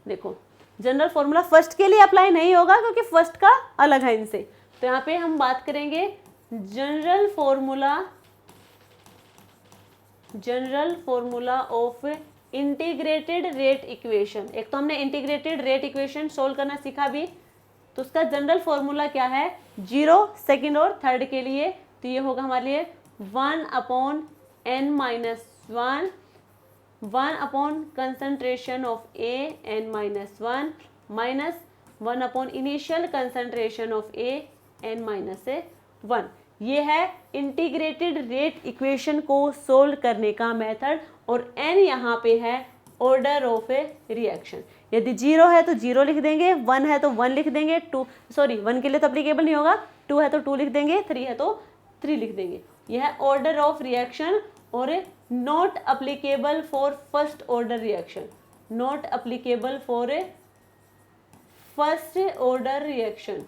देखो जनरल फॉर्मूला फर्स्ट के लिए अप्लाई नहीं होगा क्योंकि फर्स्ट का अलग है इनसे। तो यहाँ पे हम बात करेंगे general formula of integrated rate equation. एक तो हमने इंटीग्रेटेड रेट इक्वेशन सोल्व करना सीखा भी, तो उसका जनरल फॉर्मूला क्या है 0 सेकंड और थर्ड के लिए, तो ये होगा हमारे लिए 1/n-1 1 upon concentration of A n-1 minus 1 upon initial concentration of A n-1। ये है इंटीग्रेटेड रेट इक्वेशन को सोल्व करने का मेथड। और n यहाँ पे है ऑर्डर ऑफ ए रिएक्शन। यदि 0 है तो 0 लिख देंगे, 1 है तो 1 लिख देंगे, 1 के लिए तो अप्लीकेबल नहीं होगा, 2 है तो 2 लिख देंगे, 3 है तो 3 लिख देंगे। यह है ऑर्डर ऑफ रिएक्शन और not applicable for first order reaction, not applicable for a first order reaction.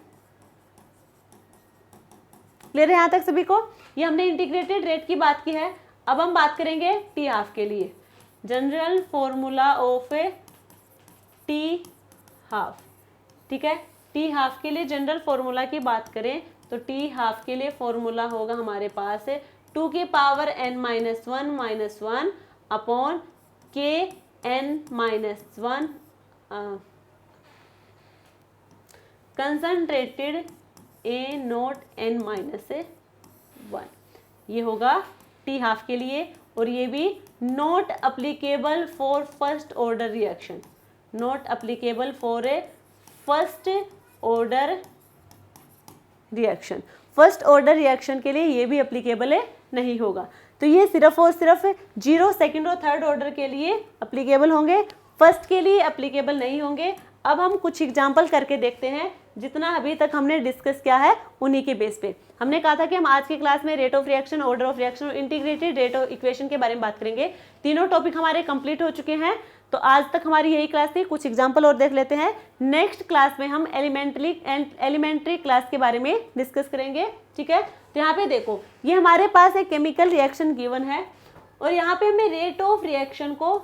Clear है यहाँ तक सभी को? ये हमने इंटीग्रेटेड रेट की बात की है। अब हम बात करेंगे टी हाफ के लिए, general formula of T half, ठीक है। टी हाफ के लिए जनरल फॉर्मूला की बात करें तो टी हाफ के लिए फॉर्मूला होगा हमारे पास 2 की पावर n-1 अपॉन के n-1 concentrated A note n-1, ये होगा टी हाफ के लिए। और ये भी not applicable for first order reaction, not applicable for a first order reaction, first order reaction के लिए ये भी अप्लीकेबल नहीं होगा। तो ये सिर्फ और सिर्फ 0 सेकंड और थर्ड ऑर्डर के लिए अप्लीकेबल होंगे, फर्स्ट के लिए अप्लीकेबल नहीं होंगे। अब हम कुछ एग्जाम्पल करके देखते हैं, जितना अभी तक हमने डिस्कस किया है उन्हीं के बेस पे। हमने कहा था कि हम आज की क्लास में rate of reaction, order of reaction और इंटीग्रेटेड रेट ऑफ इक्वेशन के बारे में बात करेंगे। तीनों टॉपिक हमारे कंप्लीट हो चुके हैं, तो आज तक हमारी यही क्लास थी। कुछ एग्जाम्पल और देख लेते हैं। नेक्स्ट क्लास में हम एलिमेंट्री क्लास के बारे में डिस्कस करेंगे, ठीक है। तो यहाँ पे देखो, ये हमारे पास एक केमिकल रिएक्शन गिवन है और यहाँ पे हमें रेट ऑफ रिएक्शन को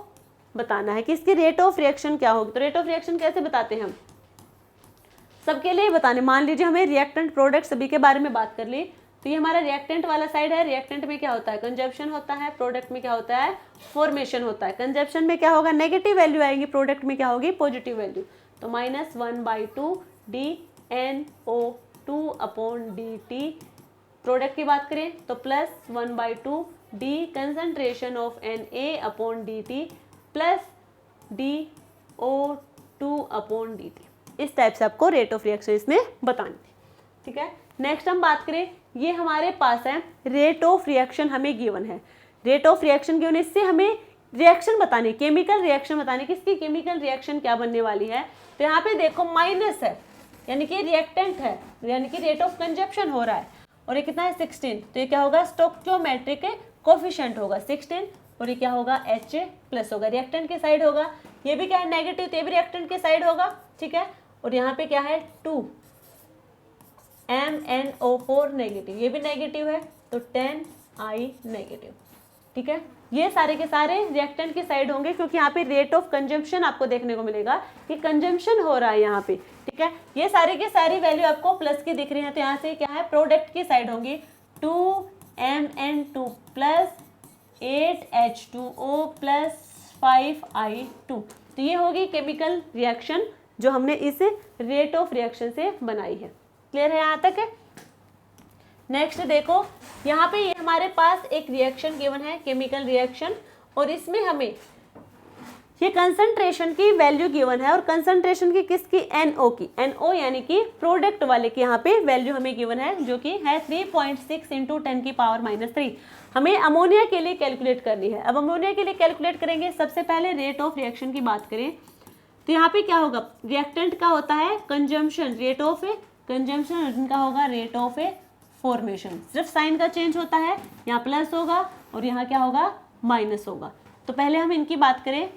बताना है कि इसकी रेट ऑफ रिएक्शन क्या होगी। तो रेट ऑफ रिएक्शन कैसे बताते हैं हम, सबके लिए बताने। मान लीजिए हमें रिएक्टेंट प्रोडक्ट सभी के बारे में बात कर ली, तो ये हमारा रिएक्टेंट वाला साइड है। रिएक्टेंट में क्या होता है, कंजप्शन होता है, प्रोडक्ट में क्या होता है, फॉर्मेशन होता है। कंजप्शन में क्या होगा, नेगेटिव वैल्यू आएगी, प्रोडक्ट में क्या होगी, पॉजिटिव वैल्यू। तो -1/2 DNO2 अपॉन dt। प्रोडक्ट की बात करें तो +1/2 D concentration of Na upon dt plus DO2 upon dt। इस टाइप से आपको रेट ऑफ रिएक्शन इसमें बतानी थी, ठीक है। नेक्स्ट हम बात करें, ये हमारे पास है रेट ऑफ रिएक्शन हमें गिवन है। रेट ऑफ रिएक्शन गिवन, इससे हमें रिएक्शन बतानी, केमिकल रिएक्शन बतानी, किसकी केमिकल रिएक्शन क्या बनने वाली है। तो यहाँ पे देखो माइनस है, यानी कि रिएक्टेंट है, यानी कि रेट ऑफ कंजप्शन हो रहा है, और ये कितना है 16। तो ये क्या होगा, स्टोइकियोमेट्रिक कोफिशिएंट होगा 16, और ये क्या होगा H प्लस होगा, रिएक्टेंट के साइड होगा। ये भी क्या है नेगेटिव, तो ये भी रिएक्टेंट के साइड होगा, ठीक है। और यहाँ पे क्या है 2 MnO4 नेगेटिव, ये भी नेगेटिव है, तो 10I नेगेटिव, ठीक है। ये सारे के सारे रिएक्टेंट के साइड होंगे, क्योंकि यहाँ पे रेट ऑफ कंजम्पशन आपको देखने को मिलेगा कि कंजम्पशन हो रहा है यहाँ पे, ठीक है। ये सारे के सारी वैल्यू आपको प्लस की दिख रही है, तो यहाँ से क्या है प्रोडक्ट की साइड होंगी 2Mn2 plus 8H2O plus 5I2। तो ये होगी केमिकल रिएक्शन जो हमने इस रेट ऑफ रिएक्शन से बनाई है। क्लियर है यहाँ तक है। नेक्स्ट देखो, यहाँ पे ये हमारे पास एक रिएक्शन गिवन है, केमिकल रिएक्शन, और इसमें हमें ये कंसंट्रेशन की वैल्यू गिवन है, और कंसंट्रेशन की किसकी, NO की, NO यानी कि प्रोडक्ट वाले की यहाँ पे वैल्यू हमें गिवन है, जो कि है 3.6 × 10⁻³ हमें अमोनिया के लिए कैलकुलेट करनी है। अब अमोनिया के लिए कैलकुलेट करेंगे, सबसे पहले रेट ऑफ रिएक्शन की बात करें तो यहाँ पे क्या होगा, रिएक्टेंट का होता है कंजम्पशन, रेट ऑफ कंजम्पशन, और इनका होगा रेट ऑफ फॉर्मेशन। सिर्फ साइन का चेंज होता है, यहाँ प्लस होगा और यहाँ क्या होगा, माइनस होगा। तो पहले हम इनकी बात करें,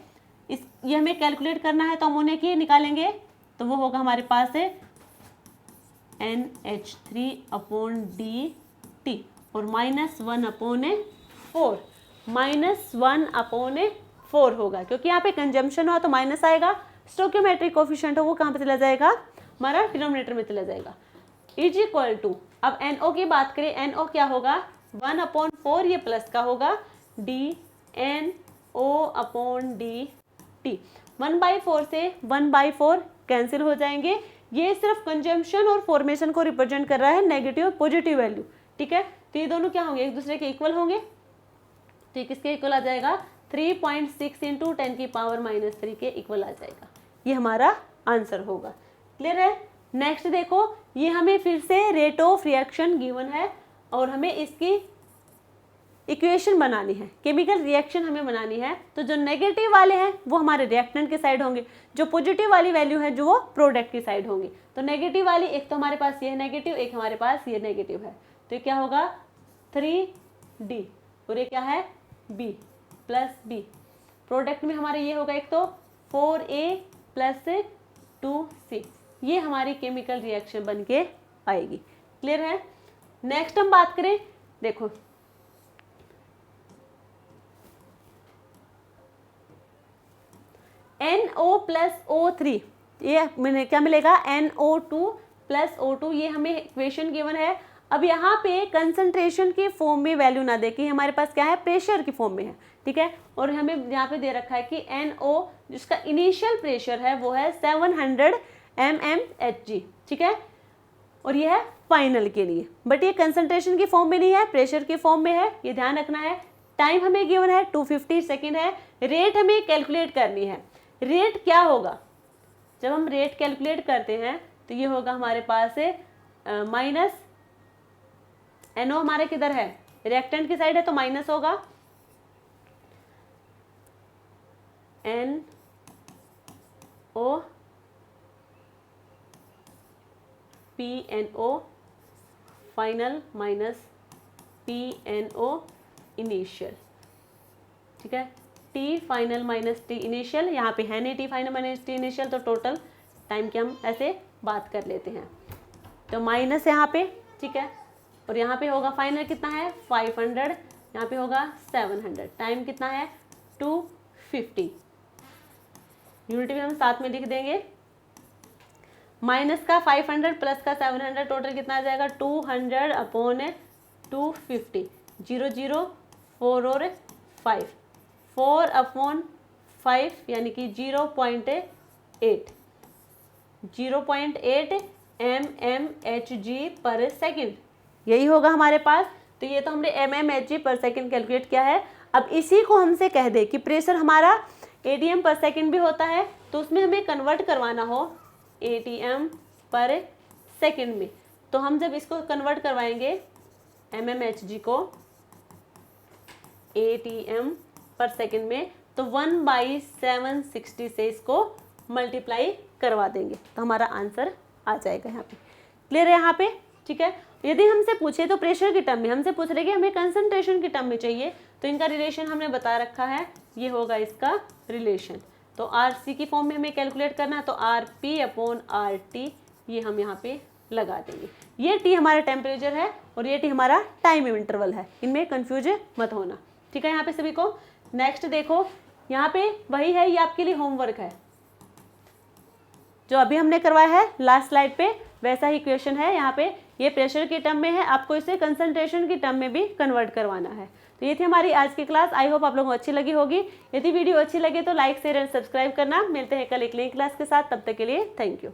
ये हमें कैलकुलेट करना है, तो अमोनिया की निकालेंगे, तो वो होगा हमारे पास है NH3 अपॉन dt और -1/4, -1/4 होगा, क्योंकि यहाँ पे कंजम्पशन हो तो माइनस आएगा, स्टोइकियोमेट्रिक कोफिशिएंट हो वो कहाँ पे चला जाएगा, हमारा डिनोमिनेटर में चला जाएगा, इज इक्वल टू। अब NO की बात करें, NO क्या होगा 1/4, ये प्लस का होगा, DNO अपॉन dt। 1/4 से 1/4 कैंसिल हो जाएंगे। ये सिर्फ कंजम्पशन और फॉर्मेशन को रिप्रेजेंट कर रहा है, नेगेटिव पॉजिटिव वैल्यू, ठीक है। तो ये दोनों क्या होंगे, एक दूसरे के इक्वल होंगे, तो ये किसके इक्वल आ जाएगा, 3.6 × 10⁻³ के इक्वल आ जाएगा। ये हमारा आंसर होगा। क्लियर है। नेक्स्ट देखो, ये हमें फिर से रेट ऑफ रिएक्शन गिवन है, और हमें इसकी इक्वेशन बनानी है, केमिकल रिएक्शन हमें बनानी है। तो जो नेगेटिव वाले हैं वो हमारे रिएक्टेंट के साइड होंगे, जो पॉजिटिव वाली वैल्यू है जो वो प्रोडक्ट की साइड होंगी। तो नेगेटिव वाली, एक तो हमारे पास ये नेगेटिव, एक हमारे पास ये नेगेटिव है, तो ये क्या होगा 3D, और ये क्या है B प्लस B। प्रोडक्ट में हमारे ये होगा एक तो 4A प्लस 2C। ये हमारी केमिकल रिएक्शन बन के आएगी। क्लियर है। नेक्स्ट हम बात करें, देखो NO प्लस O3, ये मैंने क्या मिलेगा, NO2 प्लस O2, ये हमें इक्वेशन गिवन है। अब यहाँ पे कंसंट्रेशन की फॉर्म में वैल्यू ना दे के हमारे पास क्या है, प्रेशर की फॉर्म में है, ठीक है। और हमें यहाँ पे दे रखा है कि NO जिसका इनिशियल प्रेशर है वो है 700 mmHg, ठीक है, और ये है फाइनल के लिए, बट ये कंसंट्रेशन की फॉर्म में नहीं है, प्रेशर की फॉर्म में है, ये ध्यान रखना है। टाइम हमें गिवन है 250 सेकेंड है। रेट हमें कैलकुलेट करनी है। रेट क्या होगा, जब हम रेट कैलकुलेट करते हैं तो ये होगा हमारे पास माइनस, NO हमारे किधर है, रिएक्टेंट की साइड है, तो माइनस होगा NO PNO final minus PNO initial, ठीक है। T final minus T initial, यहाँ पे है नहीं T final minus T initial, तो टोटल टाइम की हम ऐसे बात कर लेते हैं। तो माइनस यहाँ पे, ठीक है, और यहाँ पे होगा फाइनल कितना है 500, यहाँ पे होगा 700, टाइम कितना है 250। यूनिट भी हम साथ में लिख देंगे। माइनस का 500 प्लस का 700, टोटल कितना आ जाएगा 200 अपॉन 250, 0 0 4 और 5, 4/5 यानी कि 0.8 mmHg पर सेकेंड, यही होगा हमारे पास। तो ये तो हमने mmHg पर सेकेंड कैलकुलेट किया है। अब इसी को हमसे कह दे कि प्रेशर हमारा atm पर सेकेंड भी होता है, तो उसमें हमें कन्वर्ट करवाना हो atm पर सेकेंड में, तो हम जब इसको कन्वर्ट करवाएंगे mmHg को atm पर सेकेंड में, तो 1/760 से इसको मल्टीप्लाई करवा देंगे, तो हमारा आंसर आ जाएगा यहाँ पे। क्लियर है यहाँ पे? ठीक है। यदि हमसे पूछे तो प्रेशर की टर्म में, हमसे पूछ रहे कि हमें कंसंट्रेशन की टर्म में चाहिए, तो इनका रिलेशन हमने बता रखा है, ये होगा इसका रिलेशन। तो आरसी की फॉर्म में हमें कैलकुलेट करना है, तो RP/RT ये हम यहाँ पे लगा देंगे। ये T हमारा टेम्परेचर है और ये T हमारा टाइम इंटरवल है, इनमें कंफ्यूज मत होना। ठीक है यहाँ पे सभी को। नेक्स्ट देखो, यहाँ पे वही है, ये आपके लिए होमवर्क है जो अभी हमने करवाया है लास्ट स्लाइड पे, वैसा ही क्वेश्चन है यहाँ पे। ये प्रेशर की टर्म में है, आपको इसे कंसंट्रेशन की टर्म में भी कन्वर्ट करवाना है। तो ये थी हमारी आज की क्लास। आई होप आप लोगों को अच्छी लगी होगी। यदि वीडियो अच्छी लगे तो लाइक शेयर एंड सब्सक्राइब करना। मिलते हैं कल एक नई क्लास के साथ, तब तक के लिए थैंक यू।